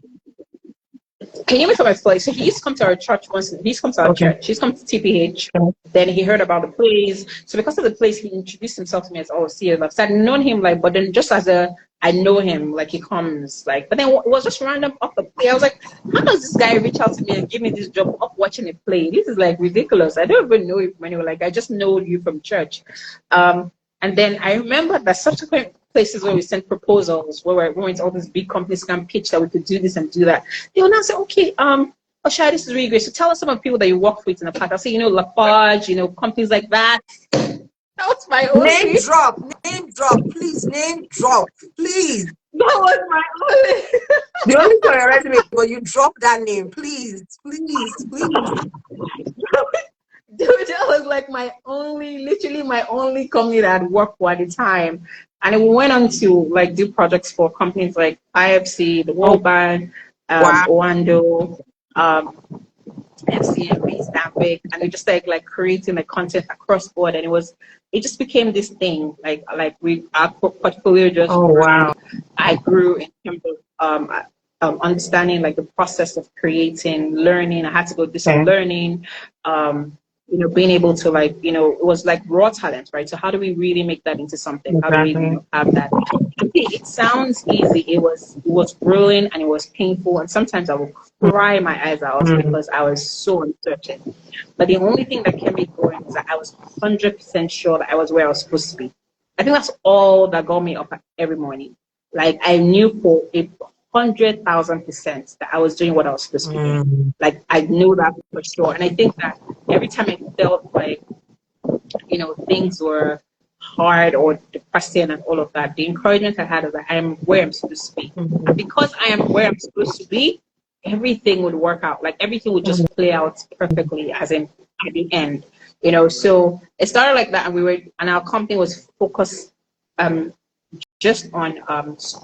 B: Can you make my place? So he used to come to our church once. He used to come to our church. He's come to TPH. Then he heard about the plays. So because of the plays, he introduced himself to me as CEO. So I'd known him, like, but then just as I know him, like, he comes, like, but then it was just random off the play. I was like, how does this guy reach out to me and give me this job of watching a play? This is like ridiculous. I don't even know you from anywhere. Like, I just know you from church. And then I remember that subsequent places where we sent proposals, where we went to all these big companies can pitch that we could do this and do that. They will now say, okay, Folashayo, this is really great. So tell us some of the people that you work with in the past. I'll say, you know, Lafarge, you know, companies like that. That was my only
C: name drop, please, name drop, please.
B: That was my only.
C: The only for your resume, but you drop that name, please.
B: Dude, that was like literally my only company that I'd worked for at the time. And we went on to like do projects for companies like IFC, the World Bank, Oando, FCMB, Stanbic, and we just like creating like content across board. And it just became this thing. Like our portfolio just grew. I grew in terms of understanding like the process of creating, learning. I had to go do some learning. You know, being able to like, you know, it was like raw talent, right? So how do we really make that into something? How do we, you know, have that? It sounds easy. It was grueling and it was painful. And sometimes I would cry my eyes out because I was so uncertain. But the only thing that kept me going was that I was 100% sure that I was where I was supposed to be. I think that's all that got me up every morning. Like, I knew for 100,000% that I was doing what I was supposed to be doing. Like, I knew that for sure. And I think that every time I felt like, you know, things were hard or depressing and all of that, the encouragement I had is that I am where I'm supposed to be. And because I am where I'm supposed to be, everything would work out. Like, everything would just play out perfectly, as in at the end. You know, so it started like that, and our company was focused just on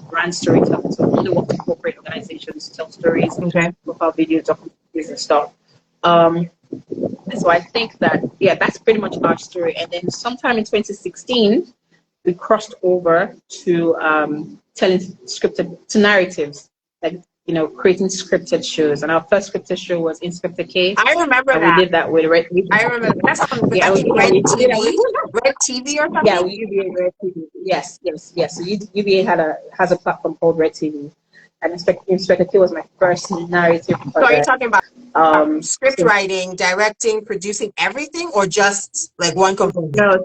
B: brand storytelling. So we only work with corporate organizations to tell stories, profile videos, documentaries, and stuff. So I think that, yeah, that's pretty much our story. And then sometime in 2016, we crossed over to telling to narratives, like, you know, creating scripted shows. And our first scripted show was Inspector K.
C: I remember
B: and
C: that.
B: We did that with Red.
C: I remember that. That's on Red TV or something?
B: Yeah, UVA Red TV. Yes. So UVA has a platform called Red TV. And Inspector K was my first narrative project.
C: So are you talking about script writing, directing, producing everything, or just like one component?
B: No,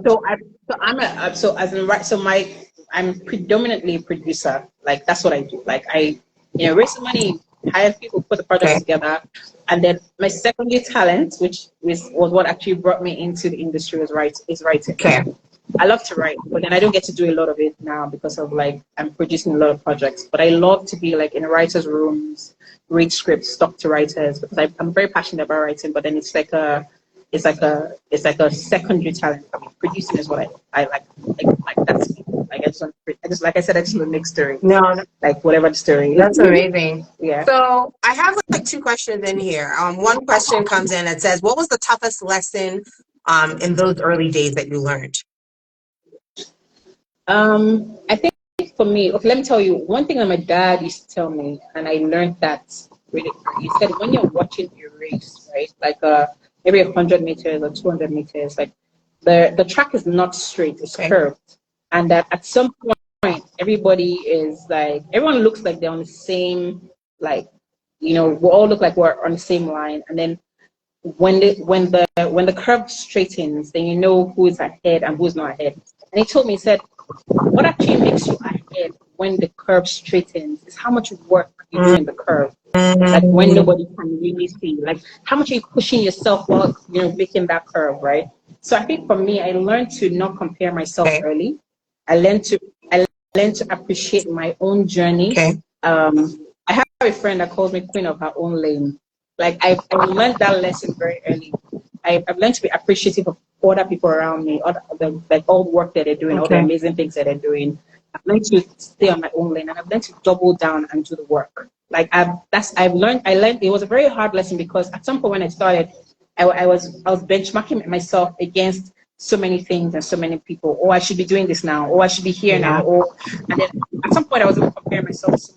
B: I'm predominantly a producer. Like, that's what I do. Like, I raise the money, hire people, put the projects together, and then my secondary talent, which was what actually brought me into the industry, is writing.
C: Okay.
B: I love to write, but then I don't get to do a lot of it now because of like I'm producing a lot of projects. But I love to be like in writers' rooms, read scripts, talk to writers, because I'm very passionate about writing. But then it's like a secondary talent. I mean, producing is what I like. Like that's me. Like, like I said, I just want to make story.
C: No,
B: Like whatever the story is.
C: that's amazing.
B: Yeah.
C: So I have like 2 questions in here. One question comes in that says, what was the toughest lesson in those early days that you learned?
B: I think for me, okay, let me tell you one thing that my dad used to tell me, and I learned that really early. He said when you're watching a race, right, like maybe 100 meters or 200 meters, like the track is not straight, it's curved, and that at some point everybody is like, everyone looks like they're on the same, like, we all look like we're on the same line, and then when the curve straightens, then you know who is ahead and who's not ahead. And he told me, he said, what actually makes you ahead when the curve straightens is how much work you do in the curve. Like when nobody can really see, like how much are you pushing yourself while making that curve, right? So I think for me, I learned to not compare myself early. I learned to appreciate my own journey. I have a friend that calls me queen of her own lane. Like I learned that lesson very early. I've learned to be appreciative of other people around me, all the work that they're doing, all the amazing things that they're doing. I've learned to stay on my own lane, and I've learned to double down and do the work. Like I learned it was a very hard lesson, because at some point when I started, I was benchmarking myself against so many things and so many people. Oh, I should be doing this now. Oh, I should be here now. And then at some point I was even comparing myself to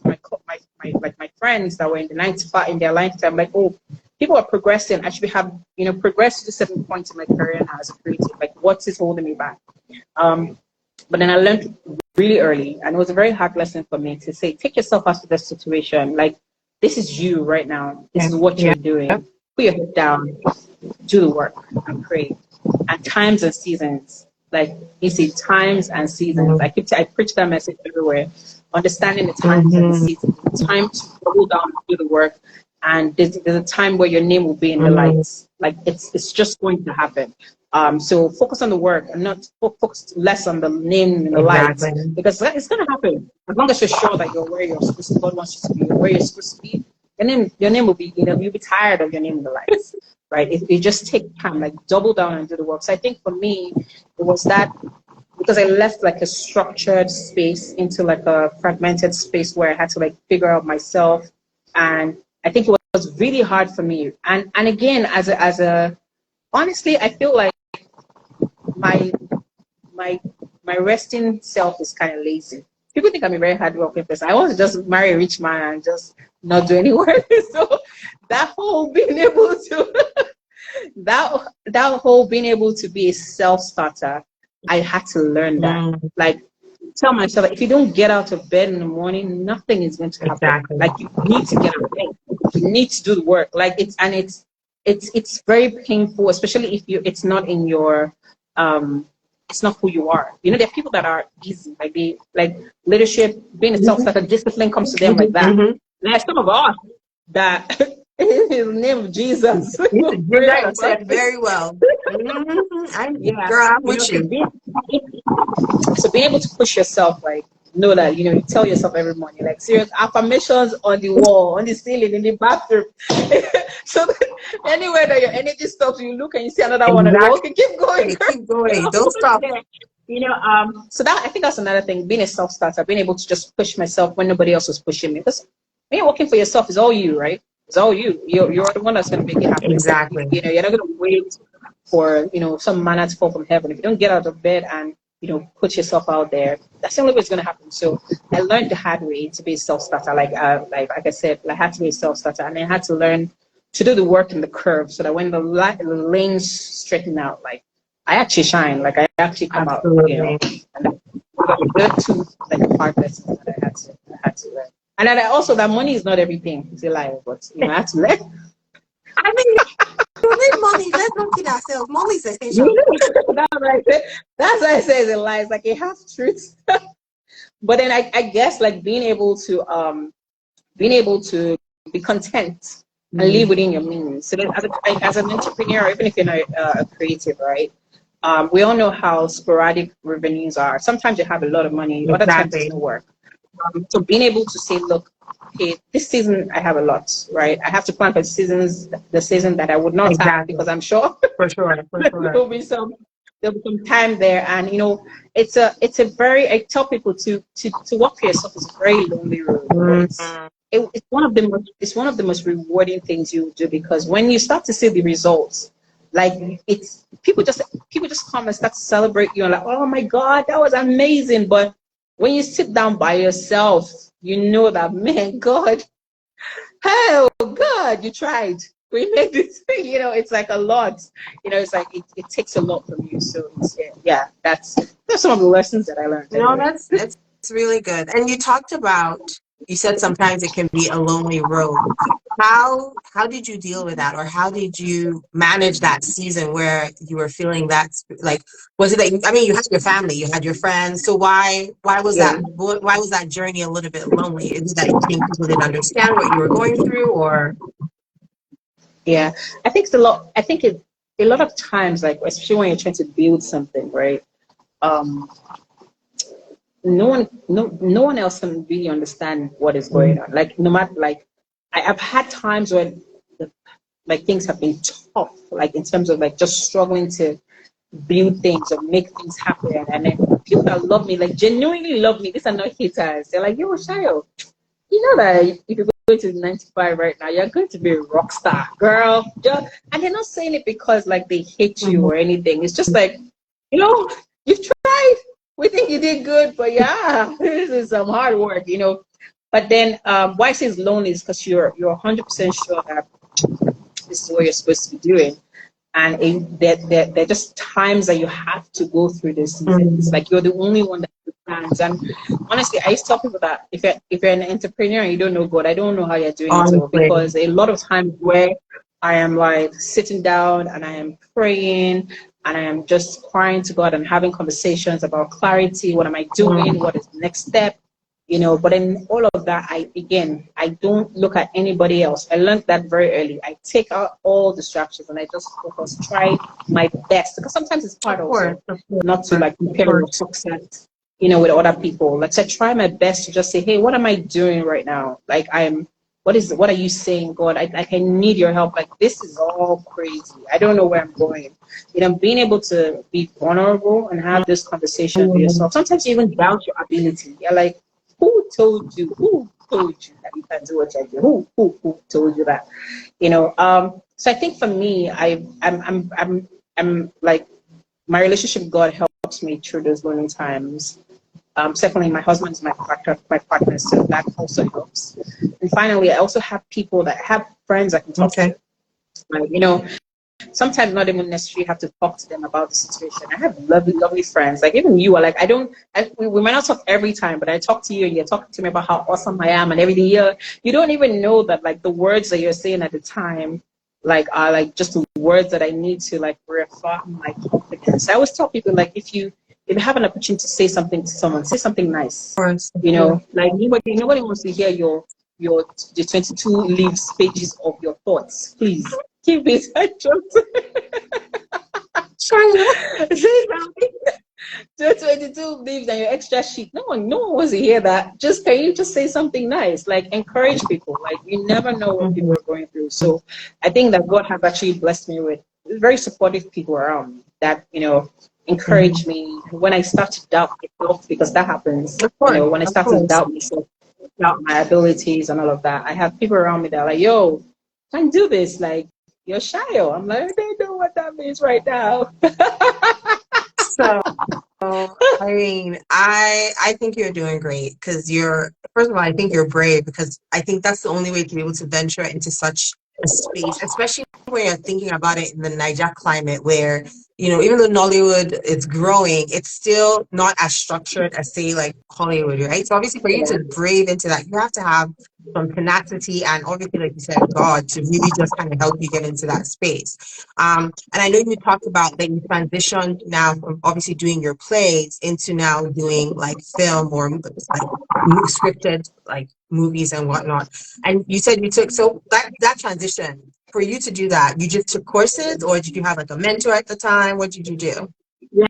B: my friends that were in their lifetime. Like, oh, people are progressing. I should have progressed to certain points in my career now as a creative. Like, what is holding me back? But then I learned really early, and it was a very hard lesson for me to say, take yourself out of this situation. Like, this is you right now. This is what you're doing. Put your head down, do the work, and pray. And times and seasons, like you see, times and seasons. I preach that message everywhere. Understanding the times and the seasons. Time to hold down and do the work. And there's a time where your name will be in the lights. Like it's just going to happen. So focus on the work and not focus less on the name in the lights, because it's going to happen. As long as you're sure that you're where you're supposed to, God wants you to be, where you're supposed to be, your name will be, you'll be tired of your name in the lights, right? It just take time, like double down and do the work. So I think for me, it was that, because I left like a structured space into like a fragmented space where I had to like figure out myself. And I think it was really hard for me. And again, as a honestly, I feel like my resting self is kind of lazy. People think I'm a very hardworking person. I want to just marry a rich man and just not do any work. So that whole being able to that whole being able to be a self-starter, I had to learn that. Like, tell myself, if you don't get out of bed in the morning, nothing is going to happen. Like, you need to get out of bed. You need to do the work. Like, it's very painful, especially if it's not in your it's not who you are. There are people that are easy, like leadership, being a self-starter, discipline comes to them like that. There's some of us that in the name of Jesus.
C: You said very well. Girl, I'm with you.
B: So being able to push yourself, like, know that, you tell yourself every morning, like, serious affirmations on the wall, on the ceiling, in the bathroom. So anywhere that your energy stops, you look and you see another one and walk and keep going.
C: Keep going. Don't stop.
B: So that, I think that's another thing, being a self-starter, being able to just push myself when nobody else was pushing me. Because when you're working for yourself, it's all you, right? It's all you. You're the one that's going to make it happen.
C: Exactly.
B: You're not going to wait for, some manna to fall from heaven. If you don't get out of bed and, put yourself out there, that's the only way it's going to happen. So I learned the hard way to be a self-starter. Like I said, I had to be a self-starter, and I had to learn to do the work in the curve, so that when the lanes straighten out, like, I actually shine, like I actually come out, and that's two like hard lessons that I had to learn. And then that money is not everything. It's a lie, but I had to learn.
C: I mean, we need money. Let's not kid ourselves. Money is essential.
B: That's right. That's why I say it's a lie. It's like a half truth. But then I guess, like, being able to be content and live within your means. So that as an entrepreneur, even if you're not a creative, right? We all know how sporadic revenues are. Sometimes you have a lot of money, other times it doesn't work. So being able to say, look, okay, this season I have a lot, right? I have to plan for the season that I would not have, because I'm sure
C: for sure.
B: there'll be some there'll be some time there, and it's a very, I tell people to work for yourself is a very lonely road. It's one of the most rewarding things you do, because when you start to see the results, like it's people just come and start to celebrate you and like, oh my God, that was amazing. But when you sit down by yourself, you know that, man, God, oh God, you tried. We made this thing, it's like a lot. It's like it takes a lot from you. So that's some of the lessons that I learned.
C: No, that's really good. And you said sometimes it can be a lonely road. How did you deal with that, or how did you manage that season where you were feeling that, like, was it that you had your family, you had your friends, so why was that journey a little bit lonely? Is it that you think people didn't understand what you were going through, or?
B: Yeah, I think a lot of times, like especially when you're trying to build something, right? No one else can really understand what is going on. Like no matter, like I've had times when things have been tough, like in terms of like just struggling to build things or make things happen, and then people that love me, like genuinely love me, these are not haters. They're like, yo, Shayo, you know that if you're going to 95 right now, you're going to be a rock star, girl. And they're not saying it because like they hate you or anything. It's just like, you've tried. We think you did good, but yeah, this is some hard work, But then why I say it's lonely is because you're 100% sure that this is what you're supposed to be doing. And there are just times that you have to go through this season. It's like you're the only one that understands. And honestly, I used to tell people that if you're an entrepreneur and you don't know God, I don't know how you're doing it all, because a lot of times where I am like sitting down and I am praying and I am just crying to God and having conversations about clarity. What am I doing? What is the next step? But in all of that, I don't look at anybody else. I learned that very early. I take out all distractions and I just focus, try my best, because sometimes it's hard also not to like compare your success, with other people. Like, so I try my best to just say, hey, what am I doing right now? Like what are you saying, God? I need your help. Like, this is all crazy. I don't know where I'm going. Being able to be vulnerable and have this conversation with yourself. Sometimes you even doubt your ability. You're like, who told you that you can do what you do? Who told you that? So I think for me, I'm like, my relationship with God helps me through those learning times. Secondly, my husband is my partner, so that also helps. And finally, I also have friends I can talk to. Like, sometimes not even necessarily have to talk to them about the situation. I have lovely, lovely friends. Like even you are like, we might not talk every time, but I talk to you and you're talking to me about how awesome I am and everything. You don't even know that like the words that you're saying at the time, like are like just the words that I need to like reaffirm my confidence. I always tell people, like, if you have an opportunity to say something to someone, say something nice. Like nobody wants to hear your 22 leaves pages of your thoughts. Please keep it. I just say something. 22 leaves and your extra sheet. No one wants to hear that. Can you just say something nice? Like, encourage people. Like, you never know what people are going through. So I think that God has actually blessed me with very supportive people around me that, encourage me when I start to doubt myself, because that happens. When I start to doubt myself, doubt my abilities and all of that, I have people around me that are like, yo, can't do this. Like, you're shy. I'm like, I don't know what that means right now.
C: So, I mean, I think you're doing great, because first of all, I think you're brave, because I think that's the only way to be able to venture into such a space, especially when you're thinking about it in the Niger climate, where, even though Nollywood is growing, it's still not as structured as, say, like Hollywood, right? So obviously for you to brave into that, you have to have some tenacity and obviously, like you said, God to really just kind of help you get into that space. And I know you talked about that you transitioned now from obviously doing your plays into now doing like film or like scripted like movies and whatnot. And you said so that transition, for you to do that, you just took courses, or did you have like a mentor at the time? What did you do?
B: Yeah,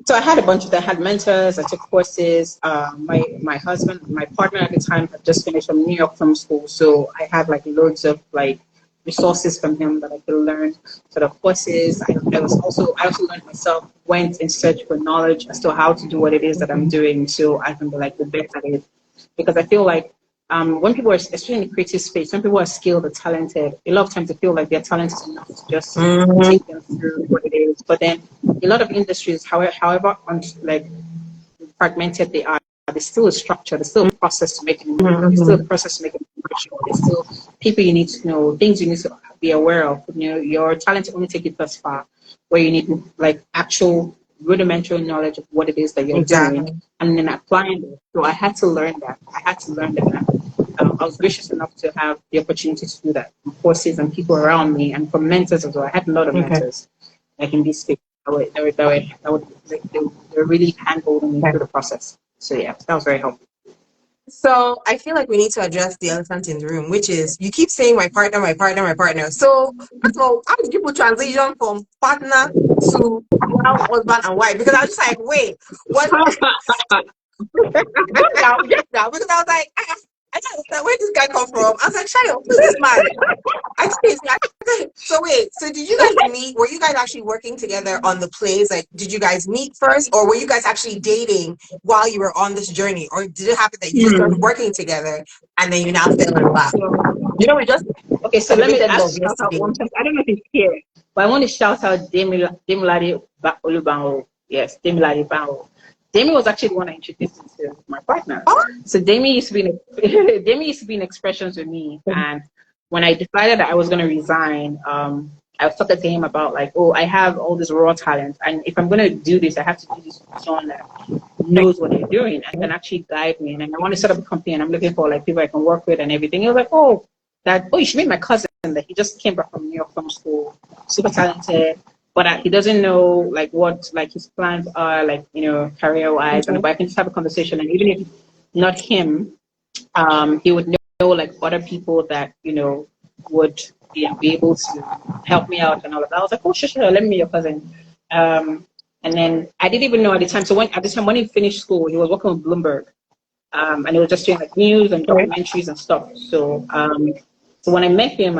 B: so I had a bunch of them. I had mentors. I took courses. My husband, my partner at the time, had just finished from New York Film School, so I had like loads of like resources from him that I could learn, sort of courses. I also learned myself, went in search for knowledge as to how to do what it is that I'm doing, so I can be like the best at it. Because I feel like when people are, especially in the creative space, when people are skilled or talented, a lot of times they feel like their talent is enough to just take them through what it is. But then a lot of industries, however like fragmented they are, there's still a structure, there's still a process to make it, there's still a process to make it commercial, there's still people you need to know, things you need to be aware of. You know, your talent only take it thus far, where you need like actual rudimentary knowledge of what it is that you're doing, and then applying it. So I had to learn that. I was gracious enough to have the opportunity to do that from courses and people around me, and from mentors as well. I had a lot of mentors, like in this space. They were really hand-holding me through the process. So yeah, that was very helpful.
C: So I feel like we need to address the elephant in the room, which is you keep saying my partner, my partner, my partner. So first of all, how did people transition from partner to now husband and wife? Because I was just like, wait, what? Get down, because I was like, I don't understand where this guy come from. I was like, Shayo, who's this man? So wait, so did you guys meet? Were you guys actually working together on the plays? Like, did you guys meet first, or were you guys actually dating while you were on this journey, or did it happen that you just started working together and then you now fell in love? You know, we just
B: so let me shout out one person. I don't know if he's here, but I want to shout out Demilade Olubango. Yes, Demilade Bango. Demi was actually the one I introduced to my partner. Oh. So Demi used to be in Expressions with me, and when I decided that I was going to resign, I was talking to him about like, oh, I have all this raw talent, and if I'm going to do this, I have to do this with someone that knows what they're doing and can actually guide me. And I want to set up a company, and I'm looking for like people I can work with and everything. He was like, oh, you should meet my cousin that he just came back from New York Film School, super talented. But he doesn't know like what like his plans are, like, you know, career wise. And but I can just have a conversation, and even if not him, he would know like other people that, you know, would be able to help me out and all of that. I was like, oh, sure, let me meet your cousin. And then I didn't even know at the time. So when he finished school, he was working with Bloomberg, and he was just doing like news and documentaries and stuff. So so when I met him,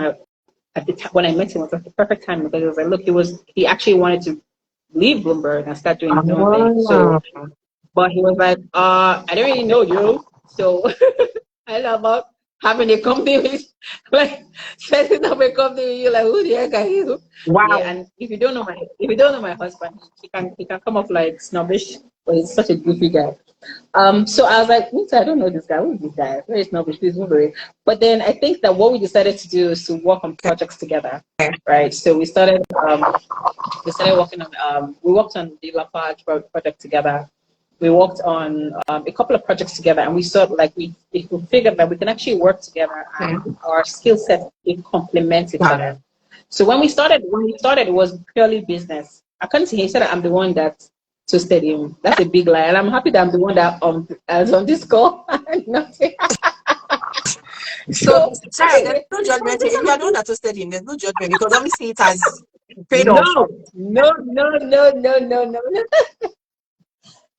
B: when I met him, it was like the perfect time, because it was like, he actually wanted to leave Bloomberg and start doing his own thing. So, but he was like, I don't really know you, so I don't know about having a company with, like, setting up a company with you, like, who the heck are you? Wow. Yeah, and if you don't know my husband, he can come off like snobbish, but he's such a goofy guy. So I was like, I don't know this guy. Who is this guy? Very snobbish, please move away. But then I think that what we decided to do is to work on projects together, right? So we started working on we worked on the Lafarge project together. We worked on a couple of projects together, and we sort of like we figured that we can actually work together, and our skill set complement each other. So when we started, it was purely business. According to him, he said that I'm the one that twisted him. That's a big lie, and I'm happy that I'm the one that is on this call.
C: So sorry, there's no judgment. If you are the one that twisted him, there's no judgment, because obviously it has paid off.
B: No.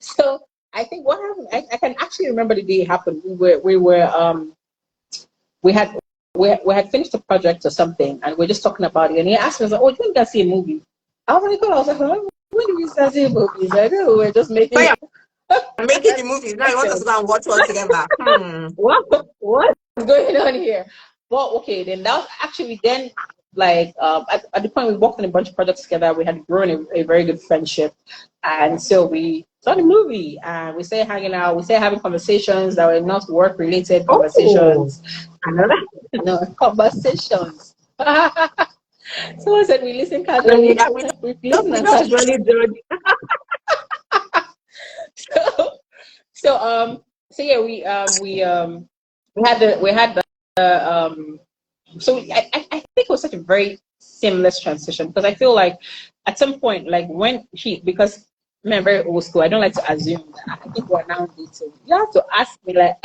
B: So I think what happened, I can actually remember the day it happened. We had finished a project or something, and we're just talking about it, and he asked me, like, oh, you think I see a movie? I was like, oh, when do we start seeing movies? I know we're just making
C: making the movies. Now you want us to go and watch one together.
B: What's going on here? Well, okay, then that was actually then, like, at the point we worked on a bunch of projects together. We had grown a very good friendship, and so we saw the movie, and we started hanging out. We started having conversations that were not work related conversations. Conversations. So I said we listen casually. We listen casually. So yeah, we had the so I think it was such a very seamless transition, because I feel like at some point, like when because I'm very old school, I don't like to assume that I think we're now dating. You have to ask me, like,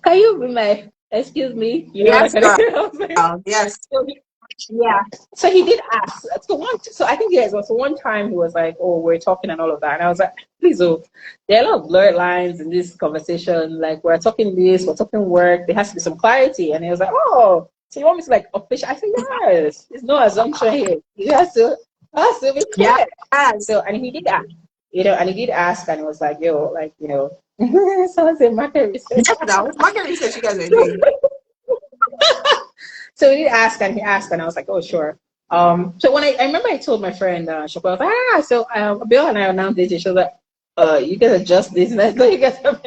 B: can you be my, excuse me? You know,
C: yes, yes.
B: Yeah. So he did ask. So I think yes. So one time he was like, "Oh, we're talking and all of that," and I was like, "Please, oh, there are a lot of blurred lines in this conversation. Like we're talking this, we're talking work. There has to be some clarity." And he was like, "Oh, So you want me to like official? I said, yes. There's no assumption here. You have to be
C: Yeah.
B: clear. So and he did ask, and he did ask, and it was like, yo, like, someone said market research.
C: Yes, that was market research you guys were doing.
B: So he did ask, and he asked, and I was like, oh, sure. So when I remember I told my friend, Shoko, I was like, so Bill and I are now dating. She was like, you guys are just this, and I thought you guys are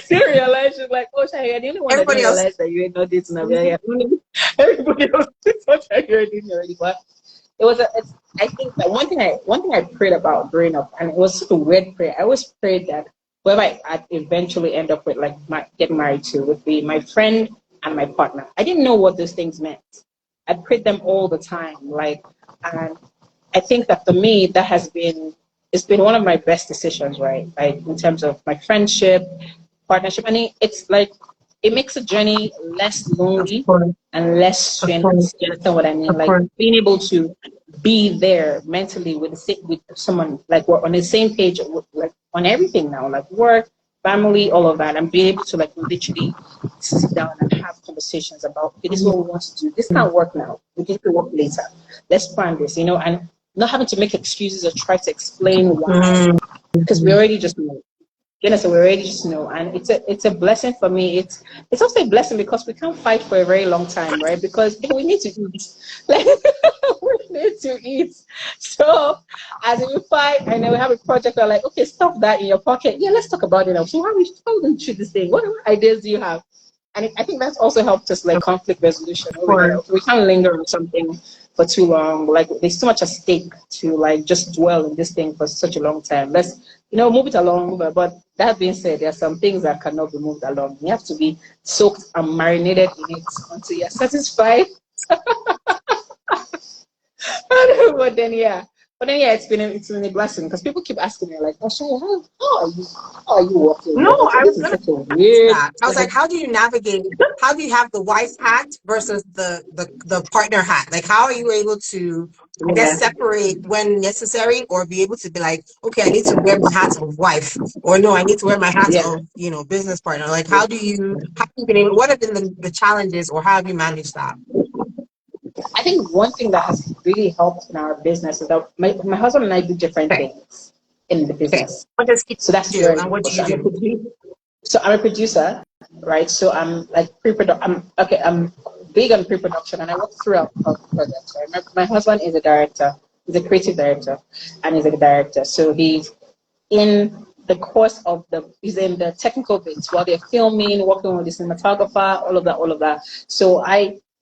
B: she realized, she's like, oh, Shai, you're the only one that
C: Everybody
B: didn't
C: else.
B: realize that you ain't not dating Abia. Everybody else thought that you were dating already. But I think that one thing I prayed about growing up, and it was such a weird prayer. I always prayed that whoever I eventually end up with, like get married to, would be my friend and my partner. I didn't know what those things meant. I prayed them all the time, and I think that for me, it's been one of my best decisions, right? Like in terms of my friendship, partnership. And it's like it makes the journey less lonely and less strenuous. You understand what I mean? Like being able to be there mentally with someone, like we're on the same page, like on everything now, like work, family, all of that, and being able to like literally sit down and have conversations about, okay, this is what we want to do. This can't work now. We need to work later. Let's plan this, and not having to make excuses or try to explain why, because we already just know. So we already just know, and it's a blessing for me. It's also a blessing because we can't fight for a very long time, right? Because we need to eat, like we need to eat. So as we fight, and then we have a project, we're like, okay, stop that in your pocket. Yeah, let's talk about it now. So how are we going to treat this thing? What ideas do you have? And I think that's also helped us like conflict resolution. We can't linger on something for too long. Like there's too much at stake to like just dwell in this thing for such a long time. Let's move it along. But that being said, there are some things that cannot be moved along. You have to be soaked and marinated in it until you're satisfied. But then it's been a blessing because people keep asking me like, oh, so how are you working?
C: No, I was
B: This is
C: gonna
B: such a weird.
C: that. I was like, how do you navigate? How do you have the wife hat versus the partner hat? Like, how are you able to, I guess, separate when necessary, or be able to be like, okay, I need to wear my hat of wife, or no, I need to wear my hat
B: Yeah.
C: of business partner. Like, how have you been able? What have been the challenges, or how have you managed that?
B: I think one thing that has really helped in our business is that my husband and I do different things in the business.
C: What does he
B: So that's
C: do,
B: very
C: and what do
B: important.
C: you do?
B: So I'm a producer, right? So I'm like I'm big on pre-production, and I work throughout projects. Right? My husband is a director. He's a creative director, and he's a director. So he's in the course of he's in the technical bits while they're filming, working with the cinematographer, all of that. So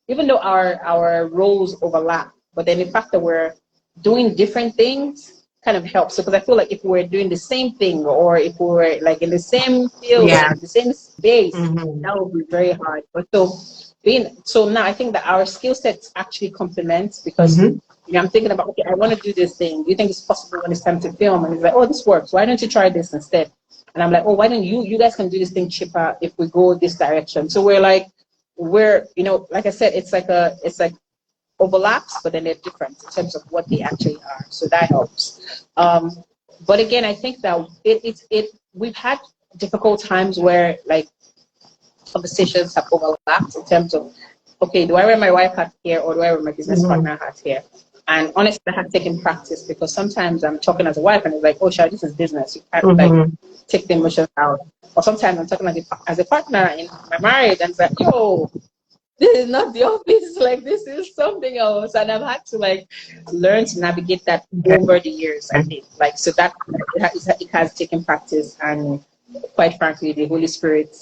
B: even though our roles overlap, but then the fact that we're doing different things kind of helps. Because I feel like if we're doing the same thing, or if we were like in the same field, or in the same space, that would be very hard. But so now I think that our skill sets actually complement, because I'm thinking about, okay, I want to do this thing. Do you think it's possible when it's time to film? And he's like, oh, this works. Why don't you try this instead? And I'm like, oh, why don't you guys can do this thing cheaper if we go this direction? So we're like I said, it's like overlaps, but then they're different in terms of what they actually are. So that helps. But again, I think that we've had difficult times where like conversations have overlapped in terms of, okay, do I wear my wife hat here, or do I wear my business partner hat here? And honestly, that has taken practice, because sometimes I'm talking as a wife and it's like, oh, Shai, this is business. You can't like take the emotions out. Or sometimes I'm talking as a partner in my marriage, and it's like, yo, this is not the office. Like, this is something else. And I've had to like learn to navigate that over the years, I think. Like, so that it has taken practice, and quite frankly, the Holy Spirit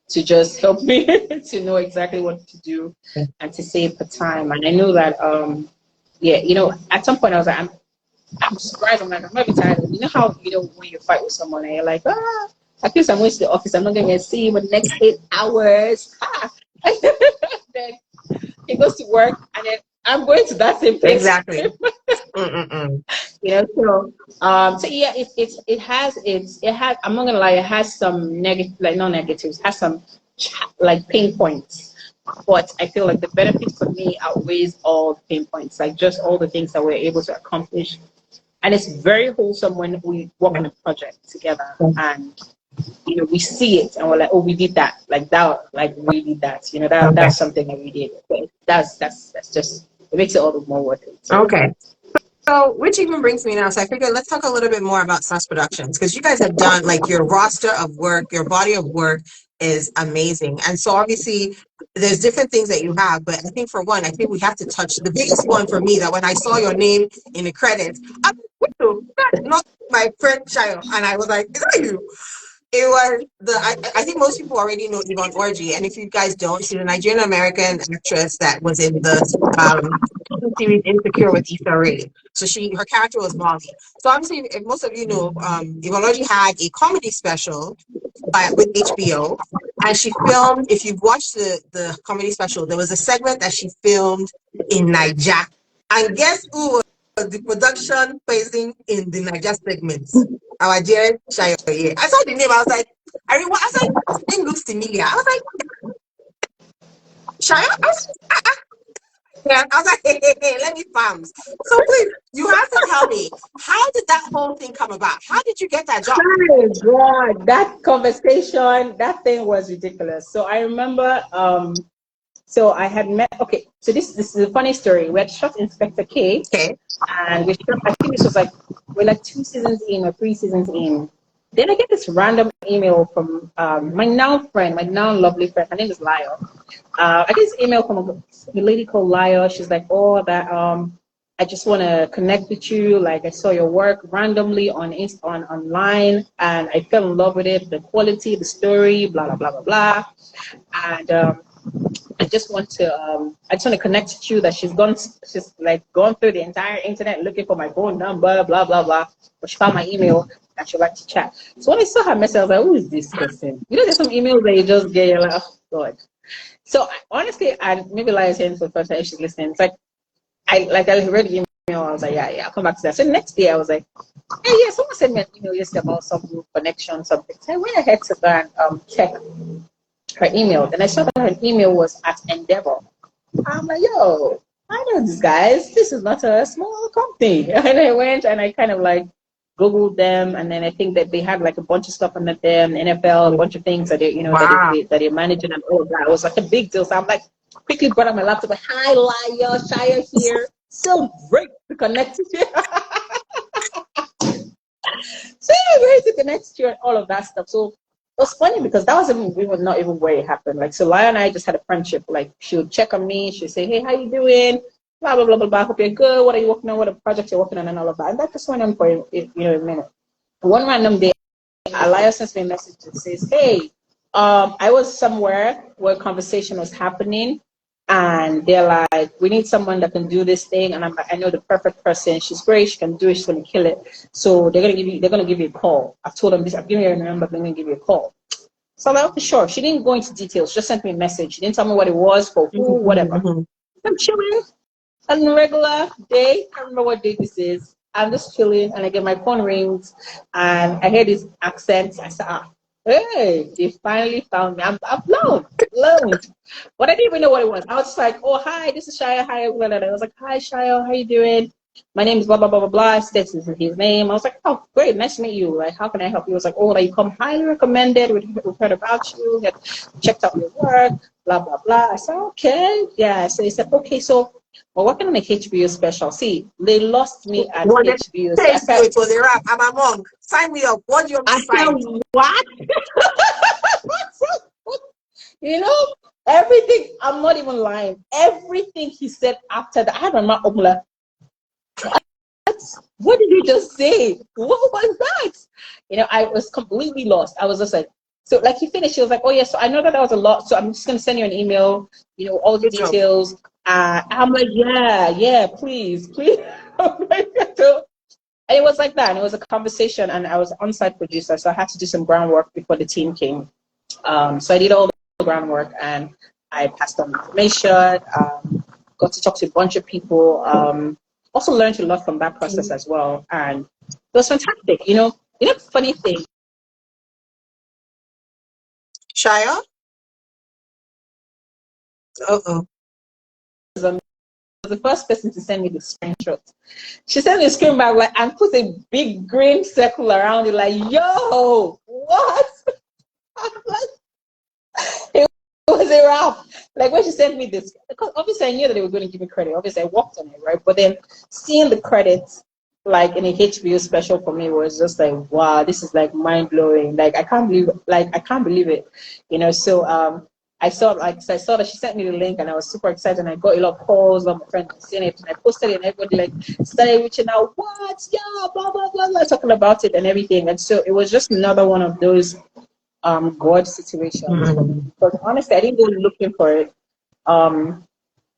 B: to just help me to know exactly what to do and to save the time. And I know that at some point I was like, I'm surprised. I'm like, I'm not tired. You know how when you fight with someone and you're like, at least I'm going to the office. I'm not going to see him in the next 8 hours. Then he goes to work, and then I'm going to that same place.
C: Exactly.
B: So yeah, it has. I'm not gonna lie. It has some negative, like not negatives. It has some like pain points. But I feel like the benefits for me outweighs all the pain points. Like just all the things that we're able to accomplish, and it's very wholesome when we work on a project together, and you know, we see it and we're like, oh, we did that, like that, like we did that, you know, that's something that we did. But that's just, it makes it all the more worth it.
C: Okay. So, which even brings me now. So I figured let's talk a little bit more about Sus Productions, because you guys have done, like, your roster of work, your body of work is amazing. And so obviously there's different things that you have, but I think for one, I think we have to touch the biggest one for me, that when I saw your name in the credits, I'm like, that's not my friend Shayo. And I was like, is that you? It was I think most people already know Yvonne Orji, and if you guys don't, she's a Nigerian American actress that was in the series Insecure with Issa Rae. So her character was Molly. So obviously, if most of you know, Yvonne Orji had a comedy special with HBO, and she filmed. If you've watched the comedy special, there was a segment that she filmed in Niger, and guess who was the production facing in the Niger segments? Our dear Shayo. I saw the name. I was like, I was like, this name looks familiar. I was like, Shayo. I was like, hey, let me farms. So please, you have to tell me, how did that whole thing come about? How did you get that job?
B: Oh God, that conversation, that thing was ridiculous. So I remember, so I had met. Okay, so this is a funny story. We had shot Inspector K,
C: Okay.
B: and we shot. I think this was like we're like 2 seasons in or 3 seasons in. Then I get this random email from my now friend, my now lovely friend. Her name is Lyle. I get this email from a lady called Lyle. She's like, oh, that I just want to connect with you. Like, I saw your work randomly on online, and I fell in love with it. The quality, the story, blah blah blah blah blah. And I just want to connect with you. That she's like gone through the entire internet looking for my phone number, blah blah blah. But she found my email and she'd like to chat. So when I saw her message, I was like, who is this person? You know, there's some emails that you just get, you're like, oh God. So honestly, I maybe like saying for the first time if she's listening. It's like I read the email. I was like, yeah, I'll come back to that. So the next day, I was like, hey, yeah, someone sent me an email yesterday about some group connection, something. So I went ahead to go and check her email. Then I saw that her email was at Endeavor. I'm like, yo, I know these guys. This is not a small company. And I went and I kind of like Googled them, and then I think that they had like a bunch of stuff under them, NFL, a bunch of things that they, you know,
C: Wow.
B: that they're managing and all of that. It was like a big deal. So I'm like, quickly brought up my laptop, like, hi, Laya, Shia here. So great to connect with you. So great to connect with you and all of that stuff. So it was funny because that was not even where it happened. Like, so Laya and I just had a friendship. Like, she would check on me. She'd say, hey, how you doing? Blah, blah, blah, blah, blah. Hope you're good. What are you working on? What are projects you're working on and all of that. And that just went on for, a minute. One random day, Alaya sends me a message that says, hey, I was somewhere where a conversation was happening, and they're like, we need someone that can do this thing. And I'm like, I know the perfect person. She's great. She can do it. She's going to kill it. So they're going to give you a call. I've told them this. I've given you a number. They're going to give you a call. So I'm like, okay, sure. She didn't go into details. She just sent me a message. She didn't tell me what it was, for who, whatever. I'm chilling on a regular day. I don't remember what day this is. I'm just chilling, and I get my phone rings, and I hear this accent. I said, hey, they finally found me. I'm blown. But I didn't even know what it was. I was just like, oh, hi, this is Shia. Hi, blah, blah, blah. I was like, hi, Shia, how you doing? My name is blah, blah, blah, blah, blah. This is his name. I was like, oh, great, nice to meet you. Like, how can I help you? He was like, oh, you come highly recommended. We've heard about you. We have checked out your work, blah, blah, blah. I said, okay. Yeah. So he said, okay, so we're working on a HBO special. See, they lost me at HBO. So
C: it was a rap. I'm a monk. Sign me up. What do you want to sign?
B: What? You know, everything, I'm not even lying. Everything he said after that, I had my mouth open like, what did you just say? What was that? You know, I was completely lost. I was just like, so like he finished, he was like, oh yeah, so I know that was a lot, so I'm just going to send you an email, you know, all the details. I'm like, yeah, please. And it was like that, and it was a conversation, and I was an on-site producer, so I had to do some groundwork before the team came. So I did all the groundwork, and I passed on information, got to talk to a bunch of people, also learned a lot from that process as well, and it was fantastic. You know, funny thing.
C: Shia? Uh-oh.
B: The first person to send me the screenshot. She sent me a screenshot like, and put a big green circle around it, like, yo, what? It was a wrap. Like when she sent me this, because obviously I knew that they were going to give me credit. Obviously I worked on it, right? But then seeing the credits like in a HBO special for me was just like, wow, this is like mind blowing. Like I can't believe it. So I saw that she sent me the link and I was super excited and I got a lot of calls on my friends seeing it and I posted it and everybody like started reaching out, what? Yeah, blah blah blah blah, talking about it and everything. And so it was just another one of those God situations for me. But honestly I didn't go looking for it.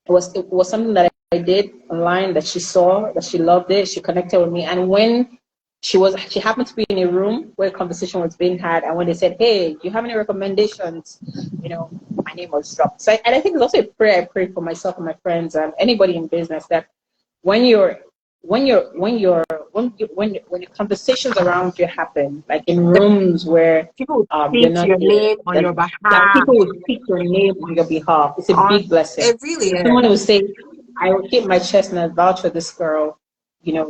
B: It was something that I did online that she saw, that she loved it, she connected with me. And when she happened to be in a room where a conversation was being had, and when they said, hey, do you have any recommendations? My name was dropped. So I think it's also a prayer I pray for myself and my friends and anybody in business, that when the conversations around you happen, like in rooms where
C: people
B: you're
C: speak
B: not
C: your
B: there,
C: name on your
B: that
C: behalf.
B: people will speak your name on your behalf. It's a big blessing.
C: It really is.
B: Someone will say, I will keep my chest and I vouch for this girl,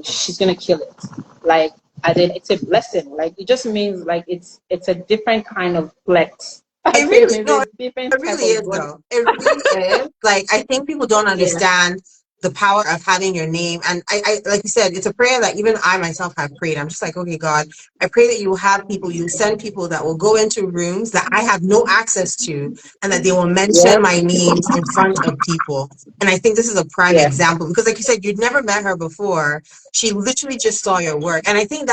B: she's gonna kill it. Like, and then it's a blessing. Like it just means like it's a different kind of flex.
C: It really, no,
B: Different
C: it really is though. It really is. Like I think people don't understand the power of having your name. And I like you said, it's a prayer that even I myself have prayed. I'm just like, okay, God, I pray that you will have people, you send people that will go into rooms that I have no access to, and that they will mention my names in front of people. And I think this is a prime example because, like you said, you'd never met her before. She literally just saw your work. And I think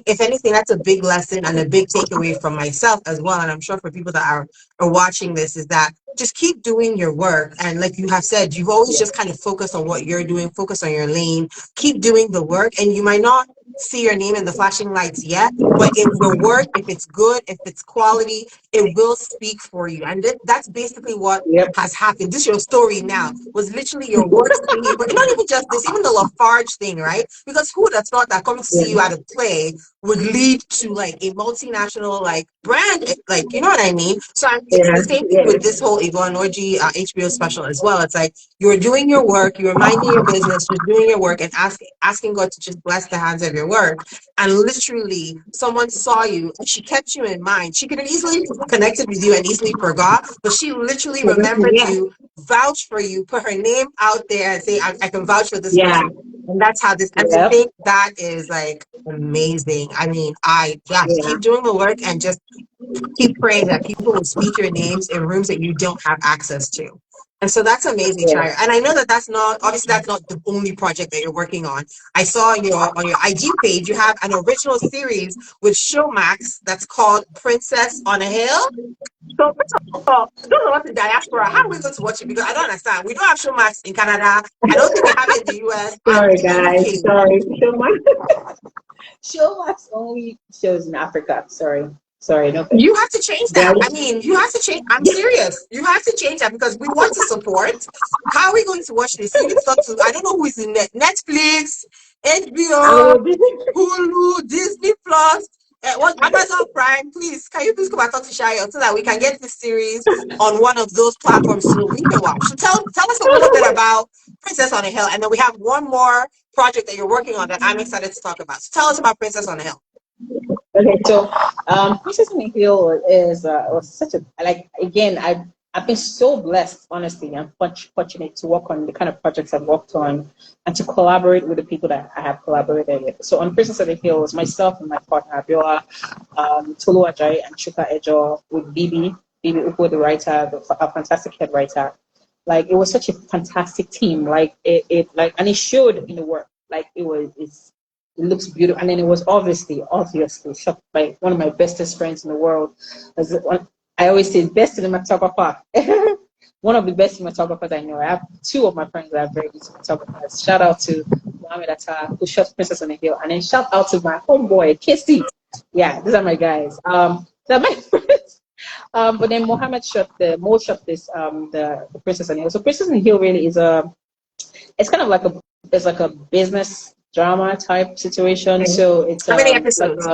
C: if anything, that's a big lesson and a big takeaway from myself as well. And I'm sure for people that are watching this, is that just keep doing your work. And like you have said, you've always just kind of focused on what you're doing, focus on your lane, keep doing the work. And you might not see your name in the flashing lights yet, but if your work, if it's good, if it's quality, it will speak for you. And that's basically what has happened. This your story now was literally your work speaking, but not even just this, even the Lafarge thing, right? Because who would have thought that coming to see you at a play would lead to like a multinational like brand, like, you know what I mean? So it's the same thing with this whole Yvonne Orji HBO special as well. It's like you're doing your work, you're minding your business, just doing your work and asking God to just bless the hands of your work. And literally someone saw you, she kept you in mind. She could have easily connected with you and easily forgot, but she literally remembered you, vouch for you, put her name out there and say, I can vouch for this person. And that's how this, and I think that is like amazing. I mean, keep doing the work and just keep praying that people will speak your names in rooms that you don't have access to. And so that's amazing, Shayo. And I know that that's not the only project that you're working on. I saw on your IG page, you have an original series with Showmax that's called Princess on a Hill. So first of all, I don't know what the diaspora, how are we going to watch it? Because I don't understand. We don't have Showmax in Canada. I don't think they have it in the US.
B: Sorry, guys. Sorry. Showmax only shows in Africa. Sorry. No.
C: You have to change that. I mean, you have to change. I'm serious. You have to change that because we want to support. How are we going to watch this? You need to talk to, I don't know who is in Netflix, HBO, Hulu, Disney Plus, Amazon Prime. Please, can you please come and talk to Shayo so that we can get this series on one of those platforms so we can watch. So tell us a little bit about Princess on a Hill, and then we have one more project that you're working on that I'm excited to talk about. So tell us about Princess on a Hill.
B: Okay, so Princess on the Hill was such a, like, again, I've been so blessed, honestly, and fortunate to work on the kind of projects I've worked on and to collaborate with the people that I have collaborated with. So on Princess on the Hill, it was myself and my partner Abiola, Tolu Ajayi and Chuka Ejo, with Bibi Uko, the writer, a fantastic head writer. Like, it was such a fantastic team. Like it and it showed in the work. Like it looks beautiful, and then it was obviously shot by one of my bestest friends in the world. I always say best cinematographer. One of the best cinematographers I know. I have two of my friends that are very good cinematographers. Shout out to Mohammed Atta, who shot Princess on the Hill, and then shout out to my homeboy Casey. Yeah, these are my guys. They're my friends. But then Mohammed shot this the Princess on the Hill. So Princess on the Hill really is it's kind of like a business drama type situation. So it's
C: how many episodes?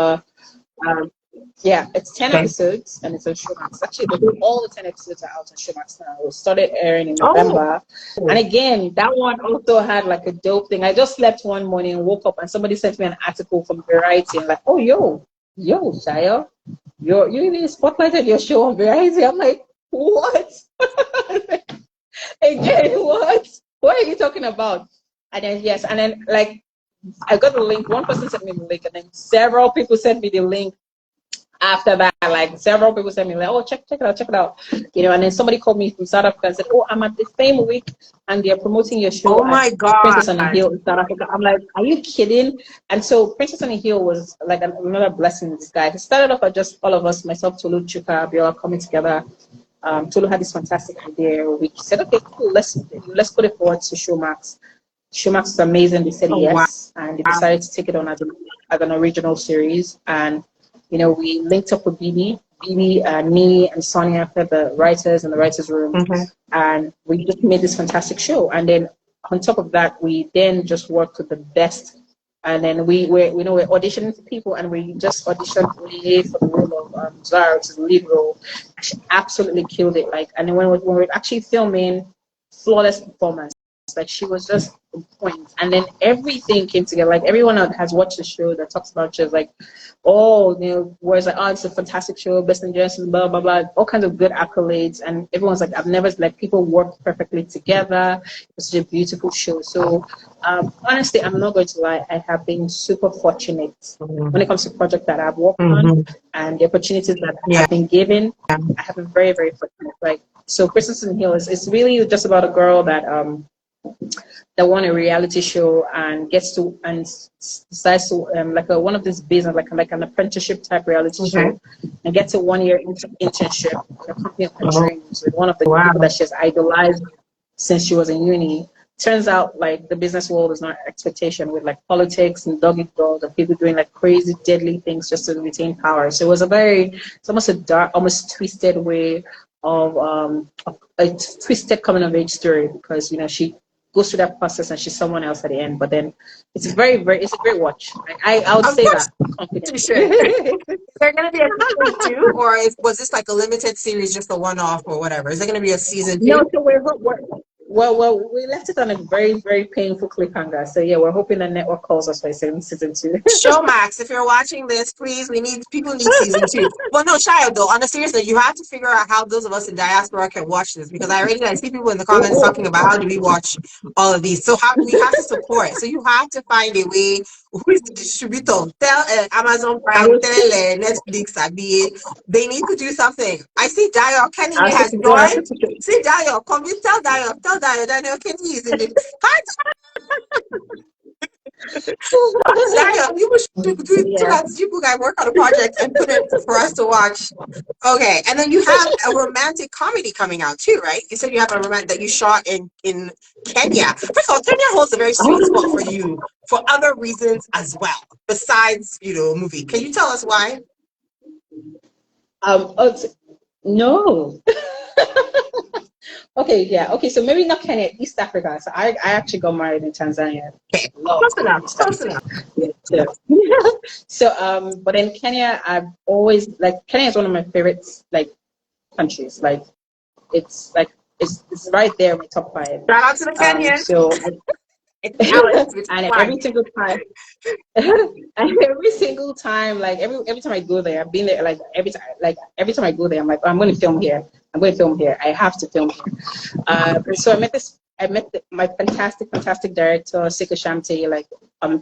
B: It's 10 episodes, and it's on Showmax. Actually, all the 10 episodes are out on Showmax now. It started airing in November. And again, that one also had like a dope thing. I just slept one morning, woke up, and somebody sent me an article from Variety and like, oh, yo, Shayo, you spotlighted your show on Variety. I'm like, what? Again, what? What are you talking about? And then yes, and then like I got the link. One person sent me the link, and then several people sent me the link after that. Like several people sent me like, oh, check it out. You know, and then somebody called me from South Africa and said, oh, I'm at the same week and they're promoting your show
C: Oh my
B: at
C: God.
B: Princess on the Hill in South Africa. I'm like, are you kidding? And so Princess on the Hill was like another blessing in disguise. It started off with just all of us, myself, Tolu, Chuka, Biola coming together. Tolu had this fantastic idea. We said, okay, cool, let's put it forward to Showmax. Showmax was amazing. They said yes, and they decided to take it on as an original series. And you know, we linked up with BB, me, and Sonia, the writers in the writers' room, and we just made this fantastic show. And then on top of that, we then just worked with the best. And then we're auditioning for people, and we just auditioned Oye for the role of Zara, which is the lead role. She absolutely killed it. Like, and then when we were actually filming, flawless performance. Like she was just on point, and then everything came together. Like everyone that has watched the show that talks about it, like, oh, you know, whereas like, oh, it's a fantastic show, best in Jensen, blah blah blah, all kinds of good accolades, and everyone's like, I've never like people worked perfectly together. It's a beautiful show. So honestly, I'm not going to lie, I have been super fortunate when it comes to projects that I've worked on and the opportunities that I've been given. I have been very very fortunate. Like so, Princess and Hill is really just about a girl that won a reality show and gets to and decides to like one of these business like an apprenticeship type reality show and gets a 1 year internship in a company of her dreams with one of the people that she has idolized since she was in uni. Turns out like the business world is not expectation with like politics and dog eat dog and people doing like crazy deadly things just to retain power. So it's almost a dark, almost twisted way of a twisted coming of age story because you know she goes through that process and she's someone else at the end. But then it's a great watch. I would say that confidently.
C: Sure. Is there going to be a season 2, or was this like a limited series, just a one-off or whatever? Is there going to be a season 2?
B: No, so we left it on a very, very painful cliffhanger. So yeah, we're hoping the network calls us for season 2.
C: Showmax, if you're watching this, please, people need season 2. Well, no, child, though, on a serious note, you have to figure out how those of us in diaspora can watch this because I see people in the comments talking about how do we watch all of these. So we have to support. So you have to find a way. Who is the distributor? Tell Amazon Prime, tell Netflix, they need to do something. I see Dio Kenny has joined. See Dio, come in, tell Dio, Daniel Kenny is in it. Dio, you should do you guys work on a project and put it for us to watch. Okay, and then you have a romantic comedy coming out too, right? You said you have a romantic that you shot in Kenya. First of all, Kenya holds a very sweet spot for you for other reasons as well, besides movie. Can you tell us why?
B: No. Okay, so maybe not Kenya, East Africa. So I actually got married in Tanzania.
C: Okay, close enough.
B: Yeah. So but in Kenya, I've always Kenya is one of my favorites countries. It's right there in my top 5.
C: Shout out to the Kenyans.
B: And every single time, every time I go there, I've been there every time I go there, I'm like, oh, I'm going to film here. I have to film here. So I met my fantastic director, Siko Shamte,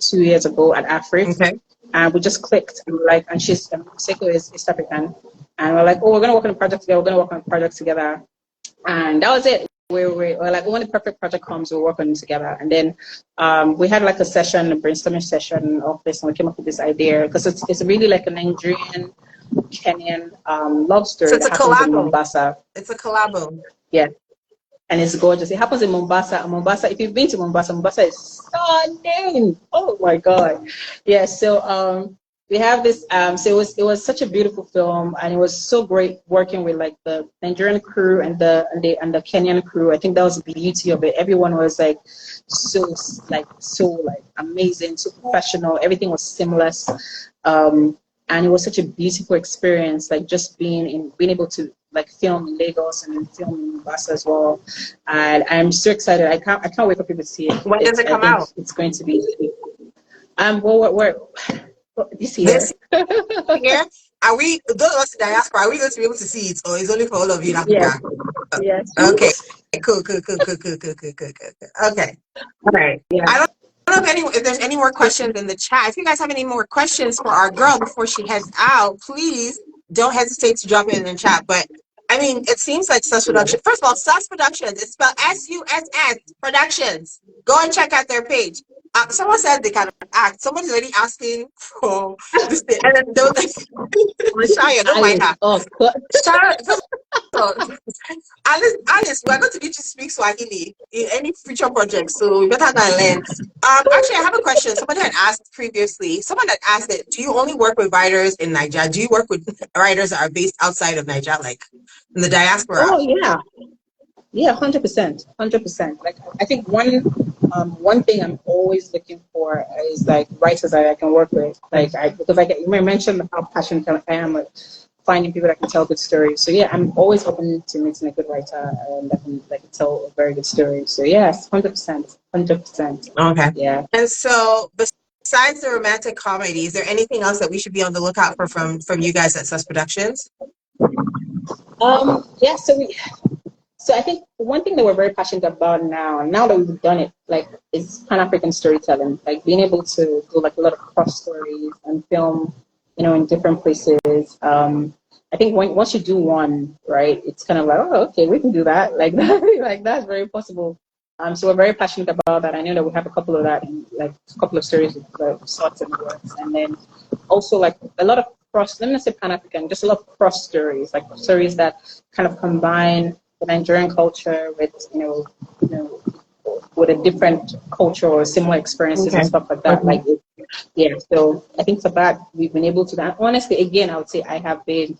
B: 2 years ago at Afrik, and we just clicked. And she's Siko is East African, and we're like, oh, we're going to work on a project together. And that was it. We're like, when the perfect project comes, we'll work on it together. And then we had a brainstorming session of this, and we came up with this idea because it's really like a Nigerian Kenyan love story.
C: So it's
B: that happens in Mombasa.
C: It's a collabo.
B: Yeah, and it's gorgeous. It happens in Mombasa. And Mombasa, if you've been to Mombasa, Mombasa is stunning. Oh my God. Yeah. So we have this. So it was such a beautiful film, and it was so great working with the Nigerian crew and the Kenyan crew. I think that was the beauty of it. Everyone was so amazing, so professional. Everything was seamless, and it was such a beautiful experience. Just being able to film in Lagos and then film in Mombasa as well. And I'm so excited. I can't wait for people to see it.
C: When does it come out?
B: It's going to be. This year.
C: Yeah. Are we, those of us in diaspora, are we going to be able to see it, or is it only for all of you in
B: Yes,
C: Africa?
B: yes.
C: Okay. Cool, cool, cool, cool, cool, cool, cool, cool, cool. Okay. All right.
B: Yeah.
C: I don't know if there's any more questions in the chat. If you guys have any more questions for our girl before she heads out, please don't hesitate to drop it in the chat. But I mean, it seems like Sus Production. First of all, Sus Productions. It's spelled SUSS Productions. Go and check out their page. Someone said they can act. Somebody's already asking for this thing. And then those Folashayo, don't mind her.
B: Oh, God.
C: So, Alice, we're going to get you to speak Swahili in any future projects, so we better go and learn. Actually, I have a question. Somebody had asked previously. Someone had asked it. Do you only work with writers in Nigeria? Do you work with writers that are based outside of Nigeria, like in the diaspora?
B: Oh yeah, yeah, 100%, 100%. Like I think one thing I'm always looking for is like writers that I can work with. Because you may mention how passionate I am at finding people that can tell good stories. So yeah, I'm always open to meeting a good writer and that can tell a very good story. So yes, 100%, 100%.
C: Okay.
B: Yeah.
C: And so besides the romantic comedy, is there anything else that we should be on the lookout for from you guys at Sus Productions?
B: Yeah. So I think one thing that we're very passionate about now that we've done it, like, is Pan-African storytelling, like being able to do like a lot of cross stories and film, in different places. I think once you do one, right, it's kind of like, oh, okay, we can do that. Like that, like that's very possible. So we're very passionate about that. I know that we have a couple of that, and like a couple of stories with sorts in the works, and then also like a lot of cross. Let me not say Pan-African, just a lot of cross stories, like stories that kind of combine the Nigerian culture with with a different culture or similar experiences and stuff like that.
C: Okay.
B: Yeah, so I think for that we've been able to. And honestly, again, I would say I have been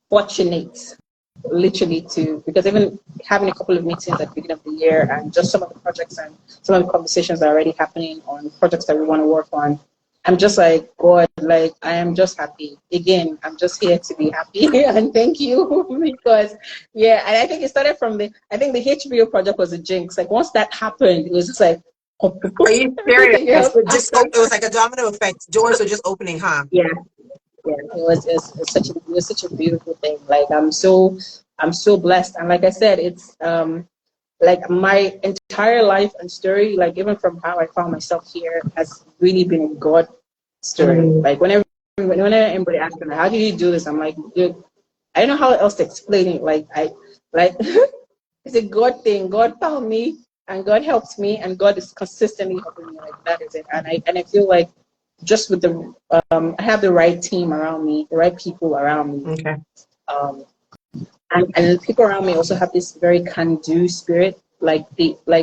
B: fortunate, literally, because even having a couple of meetings at the beginning of the year and just some of the projects and some of the conversations are already happening on projects that we want to work on. I'm just like, God, like, I am just happy. Again, I'm just here to be happy and thank you because, yeah, and I think it started from the HBO project was a jinx. Like, once that happened, it was just like,
C: are you serious? It was like a domino effect. Doors were just opening, huh?
B: Yeah. Yeah, it was such a beautiful thing. Like, I'm so blessed. And like I said, it's, like my entire life and story, like even from how I found myself here, has really been a God story. Like whenever anybody asks me, how did you do this? I'm like, dude, I don't know how else to explain it. Like it's a God thing. God found me and God helped me and God is consistently helping me. Like that is it. And I feel like just with the I have the right team around me, the right people around me.
C: Okay.
B: And people around me also have this very can-do spirit. Like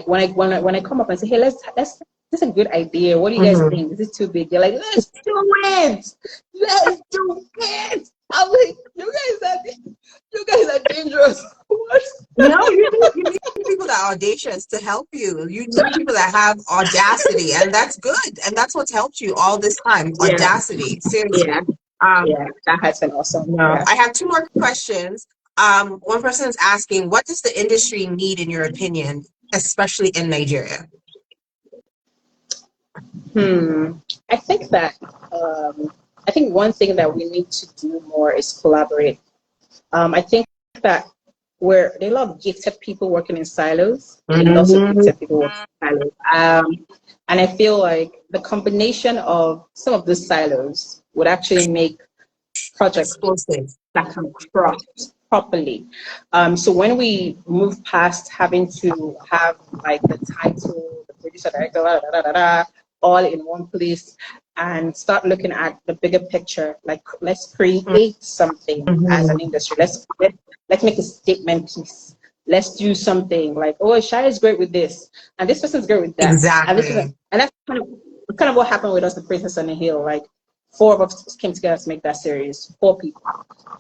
B: when I come up and say, hey, let's this is a good idea. What do you guys think? Is it too big? They're like, let's do it. Let's do it. I'm like, you guys are dangerous. What?
C: No, you need people that are audacious to help you. You need people that have audacity, and that's good. And that's what's helped you all this time.
B: Yeah.
C: Audacity. Seriously.
B: Yeah, that has been awesome.
C: No.
B: Yeah.
C: I have two more questions. One person is asking, what does the industry need in your opinion, especially in Nigeria?
B: I think that I think one thing that we need to do more is collaborate. I think that there are a lot of gifted people working in silos, and lots of gifted people working in silos. And I feel like the combination of some of these silos would actually make projects that can cross properly. So when we move past having to have like the title, the producer, director, all in one place, and start looking at the bigger picture, like let's create something as an industry. Let's make a statement piece. Let's do something like, oh, Shai is great with this, and this person's great with that.
C: Exactly.
B: And that's kind of what happened with us, The Princess on the Hill. Like 4 of us came together to make that series, 4 people,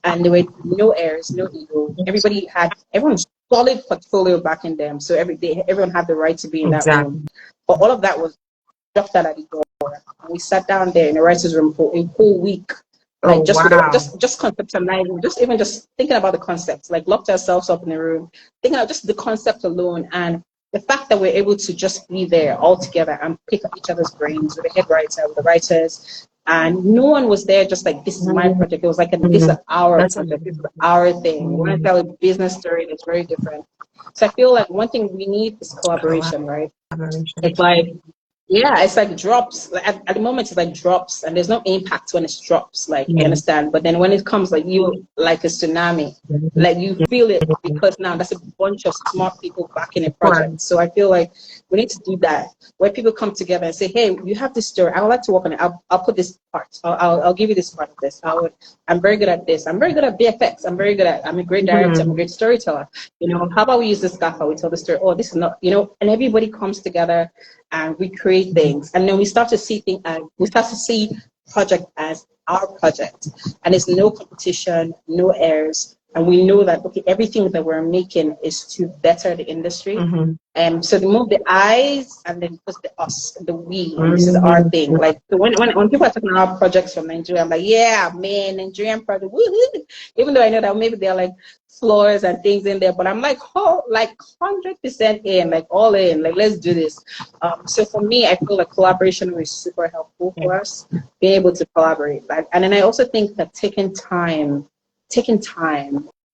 B: and there were no airs, no ego. Everyone's solid portfolio backing them, so everyone had the right to be in that room. But all of that was dropped out at the door. And we sat down there in the writers' room for a whole week, like just conceptualizing, just thinking about the concepts. Like locked ourselves up in the room, thinking about just the concept alone, and the fact that we're able to just be there all together and pick up each other's brains with the head writer, with the writers, and no one was there just like, this is my project. It was like, this is our project, this is our thing. When I tell a business story, it's very different. So I feel like one thing we need is collaboration, right? It's like, yeah, it's like drops. Like at the moment, it's like drops, and there's no impact when it drops. Like, I understand, but then when it comes, like you, like a tsunami, like you feel it, because now that's a bunch of smart people backing a project. So I feel like we need to do that, where people come together and say, "Hey, you have this story. I would like to work on it. I'll put this part. I'll give you this part of this. I'm very good at this. I'm very good at VFX. I'm a great director. I'm a great storyteller. You know, how about we use this gaffer? We tell the story. Oh, this is not, you know," and everybody comes together and we create things, and then we start to see things. We start to see project as our project, and it's no competition, no errors, and we know that okay, everything that we're making is to better the industry. So they move the I's and then put the us, the we. This is our thing. Like, so when people are talking about projects from Nigeria, I'm like, yeah, man, Nigerian project. Woo-hoo. Even though I know that maybe they're like flaws and things in there, but I'm like, oh, like 100% in, like all in, like let's do this. So for me, I feel like collaboration was super helpful for us, being able to collaborate. Like, and then I also think that taking time.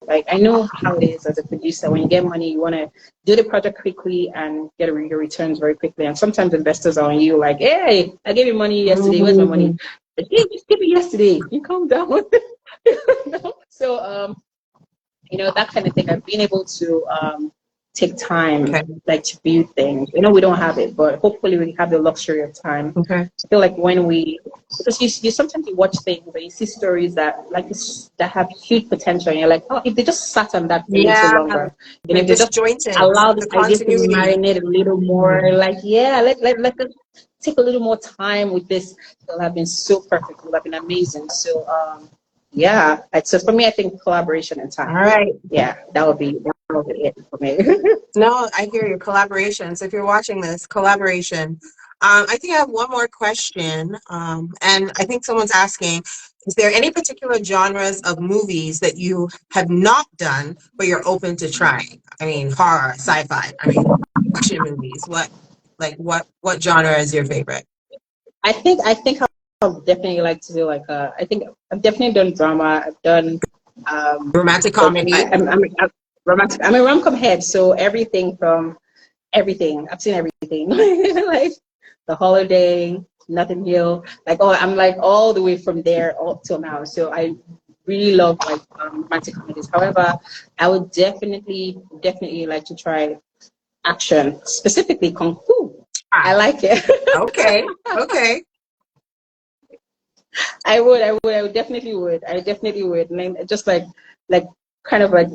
B: Like, I know how it is as a producer. When you get money, you want to do the project quickly and get your returns very quickly. And sometimes investors are on you like, hey, I gave you money yesterday. Where's my money? Like, hey, just give it yesterday. You calm down. So, you know, that kind of thing. I've been able to take time, like to build things. You know, we don't have it, but hopefully we have the luxury of time. I feel like when because you sometimes you watch things and you see stories that that have huge potential, and you're like, oh, if they just sat on that for a little longer, you know, if they just allow the idea to marinate a little more, like, yeah, let us take a little more time with this. It'll have been so perfect. It'll have been amazing. So, yeah. So for me, I think collaboration and time.
C: All right.
B: Yeah, that would be it for me.
C: No, I hear you. Collaboration. So if you're watching this, collaboration. I think I have one more question. And I think someone's asking, is there any particular genres of movies that you have not done, but you're open to trying? I mean, horror, sci-fi, I mean, action movies. What genre is your favorite?
B: I think I'll definitely like to do like I think I've definitely done drama. I've done
C: romantic comedy.
B: I'm a rom-com head, so everything. I've seen everything. Like The Holiday, Nothing Hill. Like, oh, I'm like all the way from there up till now. So I really love like romantic comedies. However, I would definitely like to try action, specifically kung fu. I like it.
C: Okay.
B: I definitely would. I definitely would. And then just like kind of like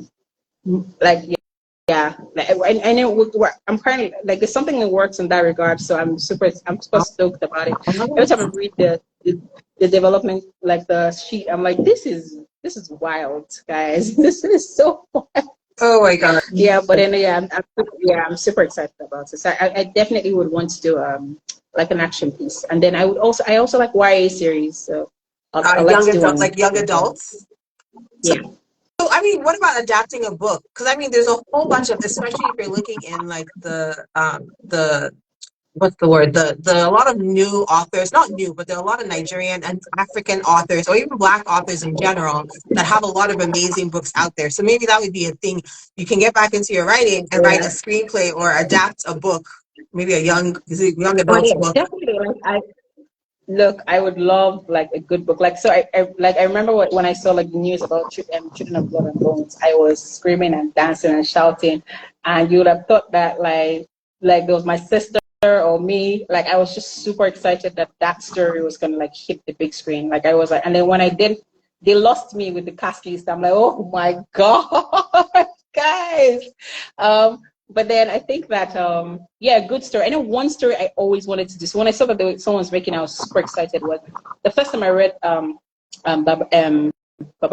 B: yeah. Like, I know I'm kind of like there's something that works in that regard. So I'm super stoked about it. Every time I read the development, like the sheet, I'm like, this is wild, guys. This is so wild.
C: Oh my god.
B: Yeah, but then I'm super excited about it. So I definitely would want to do like an action piece, and then I also like YA series. So
C: young adults.
B: Yeah.
C: So I mean, what about adapting a book? Because I mean, there's a whole bunch of, especially if you're looking in like the what's the word? A lot of new authors, not new, but there are a lot of Nigerian and African authors, or even Black authors in general, that have a lot of amazing books out there. So maybe that would be a thing. You can get back into your writing and write a screenplay or adapt a book, maybe a young adult book.
B: Definitely, look, I would love like a good book. Like, so I remember when I saw like the news about Children of Blood and Bones, I was screaming and dancing and shouting, and you would have thought that like there was my sister or me. Like, I was just super excited that story was gonna like hit the big screen. Like, I was like, and then when I did, they lost me with the cast list. I'm like, oh my god, guys. But then I think that, good story. I know one story I always wanted to do. So when I saw that someone was making, I was super excited. Was the first time I read Baba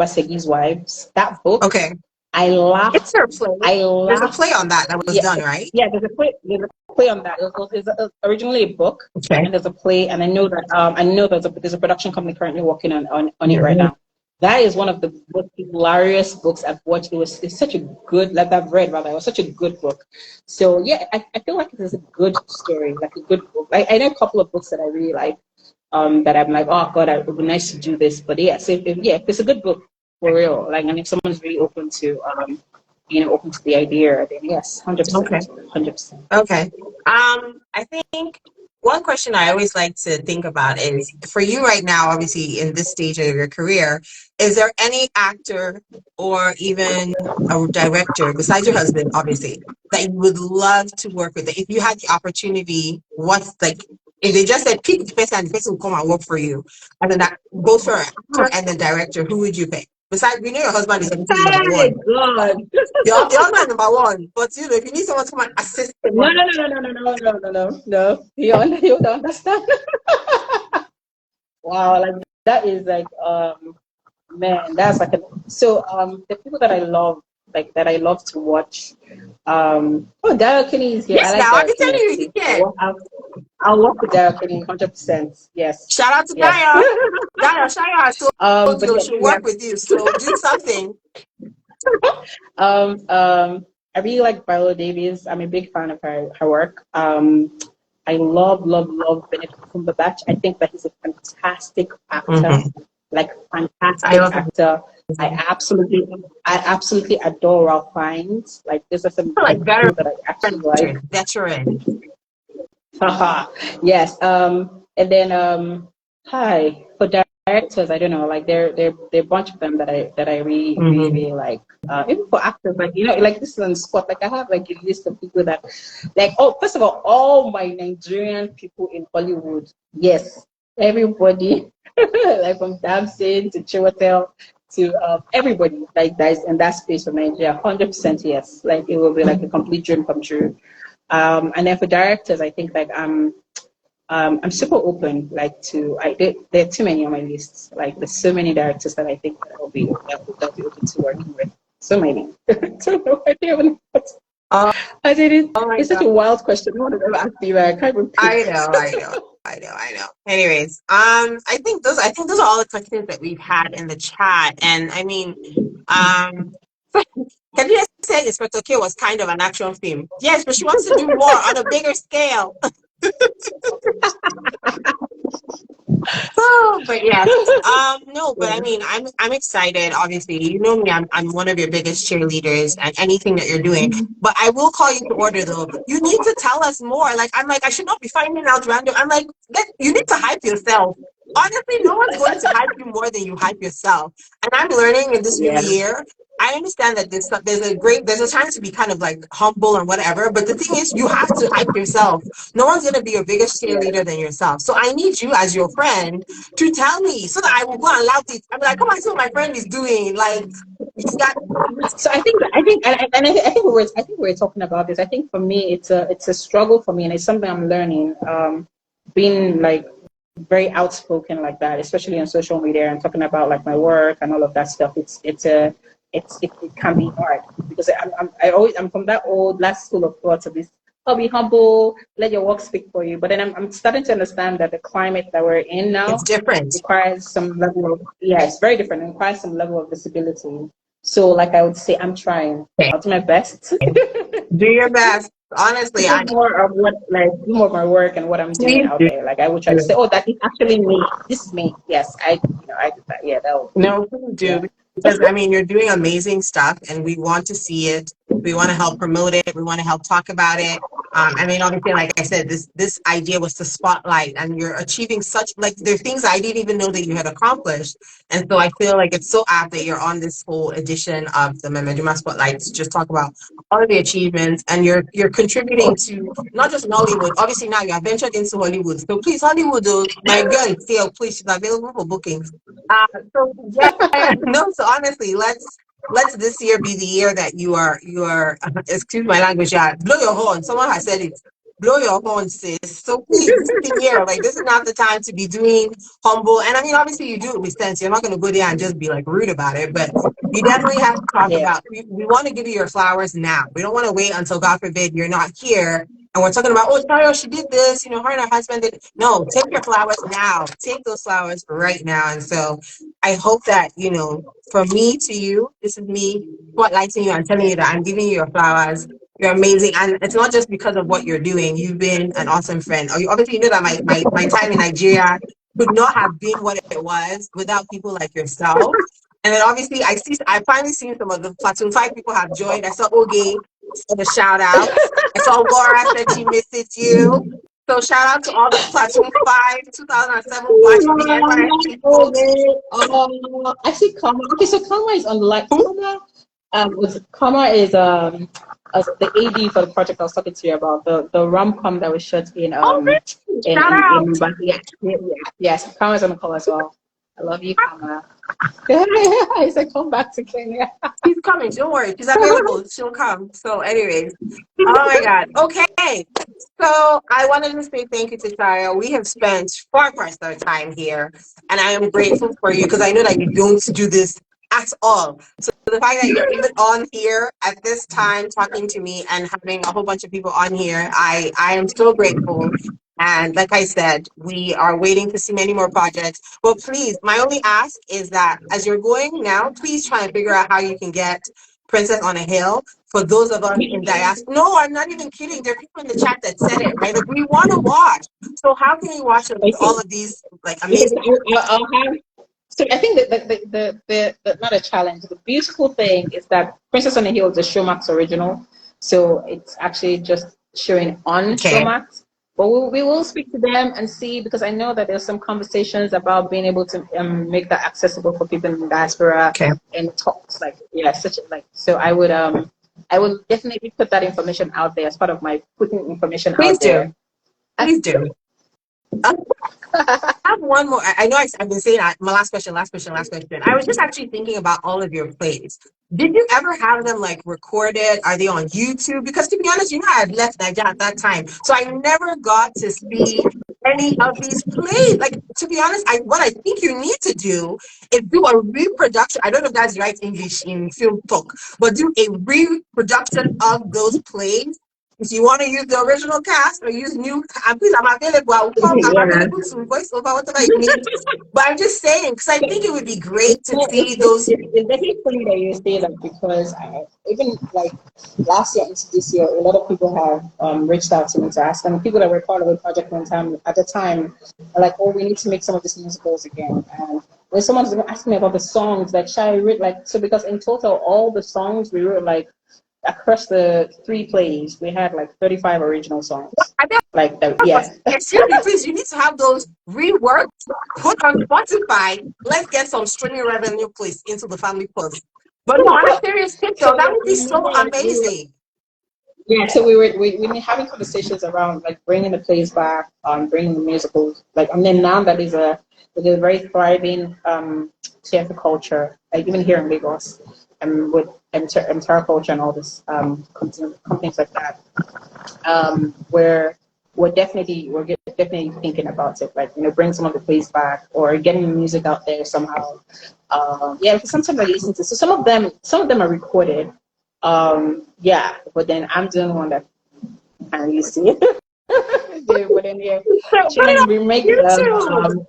B: Segi's Wives, that book.
C: Okay.
B: I laughed.
C: It's her play. There's a play on that was done, right?
B: Yeah, there's a play on that. It was originally a book, and there's a play, and I know that there's a production company currently working on it right now. That is one of the most hilarious books I've watched. It's such a good, like I've read rather. It was such a good book. So yeah, I feel like it is a good story, like a good book. I know a couple of books that I really like. That I'm like, oh God, it would be nice to do this. But yes, if it's a good book for real, like, and if someone's really open to, open to the idea, then yes, 100%,
C: Okay.
B: 100%.
C: Okay. I think one question I always like to think about is, for you right now, obviously in this stage of your career, is there any actor or even a director besides your husband, obviously, that you would love to work with? If you had the opportunity, what's like, if they just said pick the person and the person will come and work for you, and then that both for an actor and the director, who would you pick? Besides, we know your husband is obviously number
B: Hey
C: one.
B: God!
C: Your husband number one, but if you need someone to come and assist him
B: No,
C: on
B: no, no, no, no, no, no, no, no, no. You don't understand. Wow, like that is like man, that's like the people that I love, like that I love to watch. Daryl Kinney is here. I
C: yes,
B: like
C: now I'll
B: Daryl
C: be
B: Kinney
C: telling you, you
B: actually.
C: can.
B: I'll work with Daryl Kinney 100%. Yes,
C: Shout out to
B: yes.
C: Daya. Shaya has told
B: But
C: you
B: yeah,
C: she'll
B: yeah.
C: work with you, so do something.
B: I really like Viola Davis. I'm a big fan of her work. I love Benedict Cumberbatch. I think that he's a fantastic actor, like
C: I
B: fantastic
C: love him.
B: actor. I absolutely adore Ralph Fiennes. Like these are some
C: Like
B: like
C: veteran,
B: people that I actually like.
C: veteran.
B: Haha. Yes. And then hi for directors. I don't know. Like there are a bunch of them that I really like. Even for actors, like like this is on the spot. Like I have like a list of people that, like, oh, first of all my Nigerian people in Hollywood. Yes, everybody, like from Damson to Chiwetel to everybody like that is in that space for Nigeria. 100% yes. Like it will be like a complete dream come true. And then for directors, I think like I'm super open. Like there are too many on my list. Like there's so many directors that I think that will be open to working with. So many. So no idea what.
C: Oh,
B: I said
C: oh my
B: it's such
C: God.
B: a wild question. No one has ever asked me that. I can't even pick.
C: I know. Anyways, I think those are all the questions that we've had in the chat. And I mean, can you just say Inspector K was kind of an action film? Yes, but she wants to do more on a bigger scale. Oh, but yes. No, but I mean, I'm excited. Obviously, you know me. I'm one of your biggest cheerleaders and anything that you're doing. But I will call you to order though. You need to tell us more. Like I'm like I should not be finding out random. I'm like you need to hype yourself. Honestly, no one's going to hype you more than you hype yourself. And I'm learning in this new
B: Yeah.
C: year. I understand that there's a time to be kind of like humble and whatever. But the thing is, you have to hype yourself. No one's going to be your biggest cheerleader than yourself. So I need you as your friend to tell me so that I will go and laugh it. I'm like, come on, see what my friend is doing. Like, you got.
B: So I think we were talking about this. I think for me, it's a struggle for me, and it's something I'm learning. Being like very outspoken like that, especially on social media and talking about like my work and all of that stuff. It can be hard because I'm from that old last school of thought of this. Oh, be humble, let your work speak for you. But then I'm starting to understand that the climate that we're in
C: It's
B: now
C: different.
B: requires some level of, yeah, it's very different. It requires some level of visibility. So like I would say, I'm trying.
C: Okay.
B: I'll do my best.
C: Do your best. Honestly,
B: Do more of what, like, do more of my work and what I'm doing
C: please
B: out
C: do.
B: there. Like, I would try to say, oh, that is actually me. This is me. Yes, I did that. Yeah, that would be,
C: No, please
B: yeah.
C: do. Because I mean, you're doing amazing stuff and we want to see it. We want to help promote it. We want to help talk about it. I mean, obviously, like I said, this idea was to spotlight, and you're achieving such like there are things I didn't even know that you had accomplished, and so I feel like it's so apt that you're on this whole edition of the Memeduma Spotlight to just talk about all of the achievements, and you're contributing to not just Nollywood. Obviously, now you have ventured into Hollywood, so please, Hollywood, my girl is still please she's available for bookings. So yeah, no. So honestly, let's this year be the year that you are excuse my language, yeah, blow your horn. Someone has said it. Blow your horn, sis. So please, this is the year. Like this is not the time to be doing humble. And I mean, obviously you do it with sense. You're not going to go there and just be like rude about it, but you definitely have to talk
B: Yeah.
C: about. We want to give you your flowers now. We don't want to wait until God forbid you're not here. And we're talking about, oh, Tayo, she did this, her and her husband did. No, take your flowers now. Take those flowers right now. And so I hope that, from me to you, this is me spotlighting you and telling you that I'm giving you your flowers. You're amazing. And it's not just because of what you're doing. You've been an awesome friend. Or obviously, you know that my time in Nigeria could not have been what it was without people like yourself. And then obviously, I finally seen some of the Platoon 5 people have joined. I saw Oge for the shout outs. I saw Laura said she misses you. So shout out to all the Platoon 5, 2007 Watch the NYSC folks.
B: I see Karma. Okay, so Karma is on the line. Karma is the AD for the project I was talking to you about, the rom-com that was shot in
C: Really?
B: in
C: Shout out.
B: yes, Karma's on the call as well. I love you, Karma. I said come back to Kenya.
C: She's coming. Don't worry. She's available. She'll come. So, anyways. Oh my God. Okay. So I wanted to say thank you to Shaya. We have spent far past our time here, and I am grateful for you because I know that you don't do this at all. So the fact that you're even on here at this time talking to me and having a whole bunch of people on here, I am so grateful. And like I said, we are waiting to see many more projects. But please, my only ask is that as you're going now, please try and figure out how you can get Princess on a Hill for those of us in diaspora. No, I'm not even kidding. There are people in the chat that said it, right? Like, we want to watch. So how can we watch all of these like amazing?
B: So I think that the not a challenge. The beautiful thing is that Princess on the Hill is a Showmax original, so it's actually just showing on Showmax. But we will speak to them and see, because I know that there's some conversations about being able to make that accessible for people in the diaspora and talks so I would definitely put that information out there as part of my putting information out there.
C: Please do. I have one more. I know I've been saying that. My last question. I was just actually thinking about all of your plays. Did you ever have them like recorded? Are they on YouTube? Because to be honest, I had left Nigeria at that time, so I never got to see any of these plays. Like, to be honest, what I think you need to do is do a reproduction. I don't know if that's right English in film talk, but do a reproduction of those plays. If you want to use the original cast or use new, please, I'm available. I'm available to voice over whatever you need. But I'm just saying, because I think it would be great to see those.
B: It's definitely funny that you say that, because even like last year into this year, a lot of people have reached out to me to ask, and people that were part of the project one time at the time are like, oh, we need to make some of these musicals again. And when someone's asking me about the songs, like, Shai wrote because in total, all the songs we wrote, like, across the 3 plays, we had like 35 original songs. Like that, yes.
C: Excuse me, please. You need to have those reworked, put on Spotify. Let's get some streaming revenue, please, into the family post. But no, on a serious tip, though, that would be so amazing.
B: Yeah, so we were having conversations around like bringing the plays back, bringing the musicals, and then now that is a very thriving theater culture, like even here in Lagos, and with entire culture and all this companies like that, where we're definitely thinking about it, like, bring some of the plays back or getting the music out there somehow. Because sometimes I listen to, so some of them are recorded, but then I'm doing one that and you see but then trying to remake them.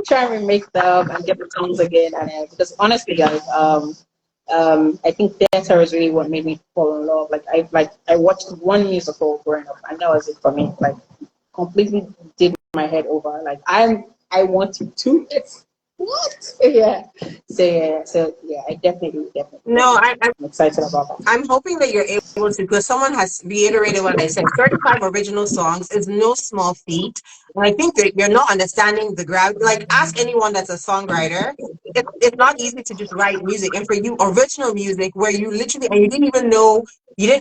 B: Try and remake them and get the songs again, and because honestly, guys, I think theater is really what made me fall in love. I watched one musical growing up, and that was it for me. Like, completely did my head over. Like, I want to do it. What? So I definitely.
C: No, I'm
B: excited about that.
C: I'm hoping that you're able to, because someone has reiterated what I said. 35 original songs is no small feat. And I think you're not understanding the gravity. Like, ask anyone that's a songwriter. It's not easy to just write music. And for you, original music, where you literally, and you didn't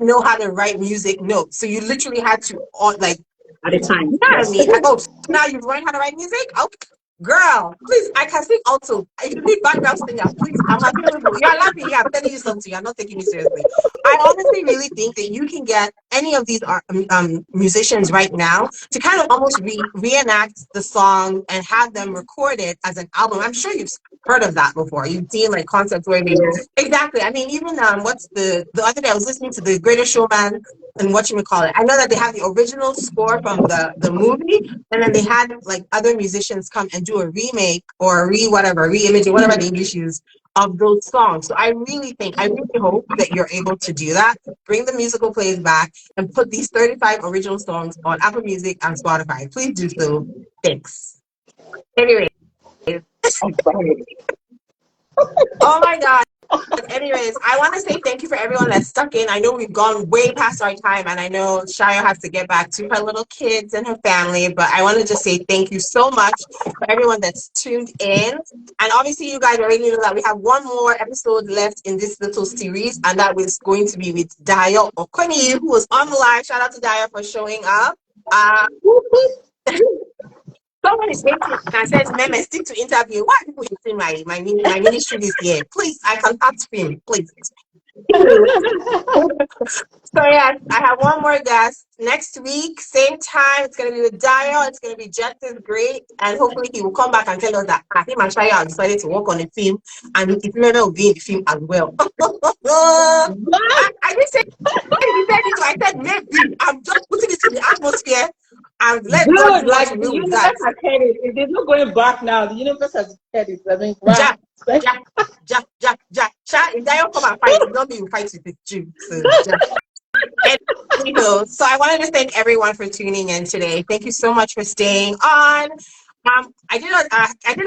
C: know how to write music notes. So you literally had to,
B: at a time.
C: You know what I mean? So now you've learned how to write music? Okay. Girl, please, I can sing also. If you need background singer, please, I'm available. You're laughing. Yeah, I'm telling you something. You're not taking me seriously. I honestly really think that you can get any of these musicians right now to kind of almost reenact the song and have them recorded as an album. I'm sure you've heard of that before. You've seen like concepts where exactly. I mean, even what's the other day I was listening to The Greatest Showman and whatchamacallit. I know that they have the original score from the movie, and then they had like other musicians come and do a remake or a re-imaging, whatever the English use of those songs. So I really hope that you're able to do that. Bring the musical plays back and put these 35 original songs on Apple Music and Spotify. Please do so. Thanks. Anyway. Oh my God. Anyways, I want to say thank you for everyone that stuck in. I know we've gone way past our time, and I know Shayo has to get back to her little kids and her family, but I want to just say thank you so much for everyone that's tuned in. And obviously, you guys already know that we have one more episode left in this little series, and that was going to be with Dayo Okoni, who was on the live. Shout out to Dayo for showing up. Someone is hating and says, Meme, stick to interview. Why are people hating my ministry this year? Please, I can start film, please. So yes, I have one more guest next week, same time. It's gonna be with Dio. It's gonna be just as great, and hopefully he will come back and tell us that him and Shaya have decided to work on the film, and if Meme will be in the film as well. I didn't say he said it. I said maybe. I'm just putting it in the atmosphere. And let God
B: like the universe has heard it. It is not going back now. The universe has heard it. I mean, wow.
C: Jack. If Dio come and fight, it's not me who fights with the Jew. So, so I wanted to thank everyone for tuning in today. Thank you so much for staying on. I did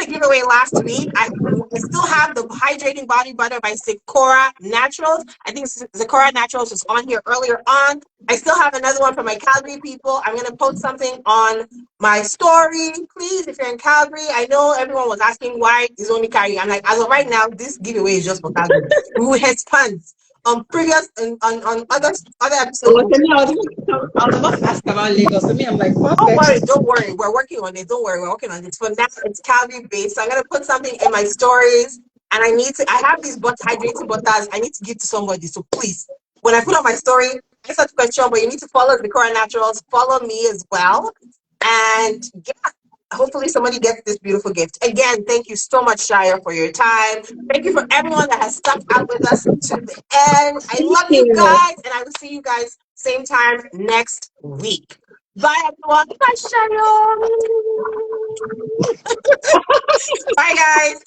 C: a giveaway last week. I still have the hydrating body butter by Sakura Naturals. I think Sakura Naturals was on here earlier on. I still have another one for my Calgary people. I'm gonna post something on my story. Please, if you're in Calgary, I know everyone was asking why it's only Calgary. I'm like, as of right now, this giveaway is just for Calgary. We will expand on previous on other episodes.
B: I was about to ask about Lagos. To me, I'm like,
C: don't worry. We're working on it. Don't worry, we're working on it. For now, it's Calgary based. So I'm gonna put something in my stories, and I have these hydrating butters. I need to give to somebody. So please, when I put on my story, answer the question. But you need to follow the Cora Naturals. Follow me as well, and yeah. Hopefully somebody gets this beautiful gift. Again, thank you so much, Shire, for your time. Thank you for everyone that has stuck out with us to the end. I love you guys, and I will see you guys same time next week. Bye, everyone. Bye, Shire. Bye, guys.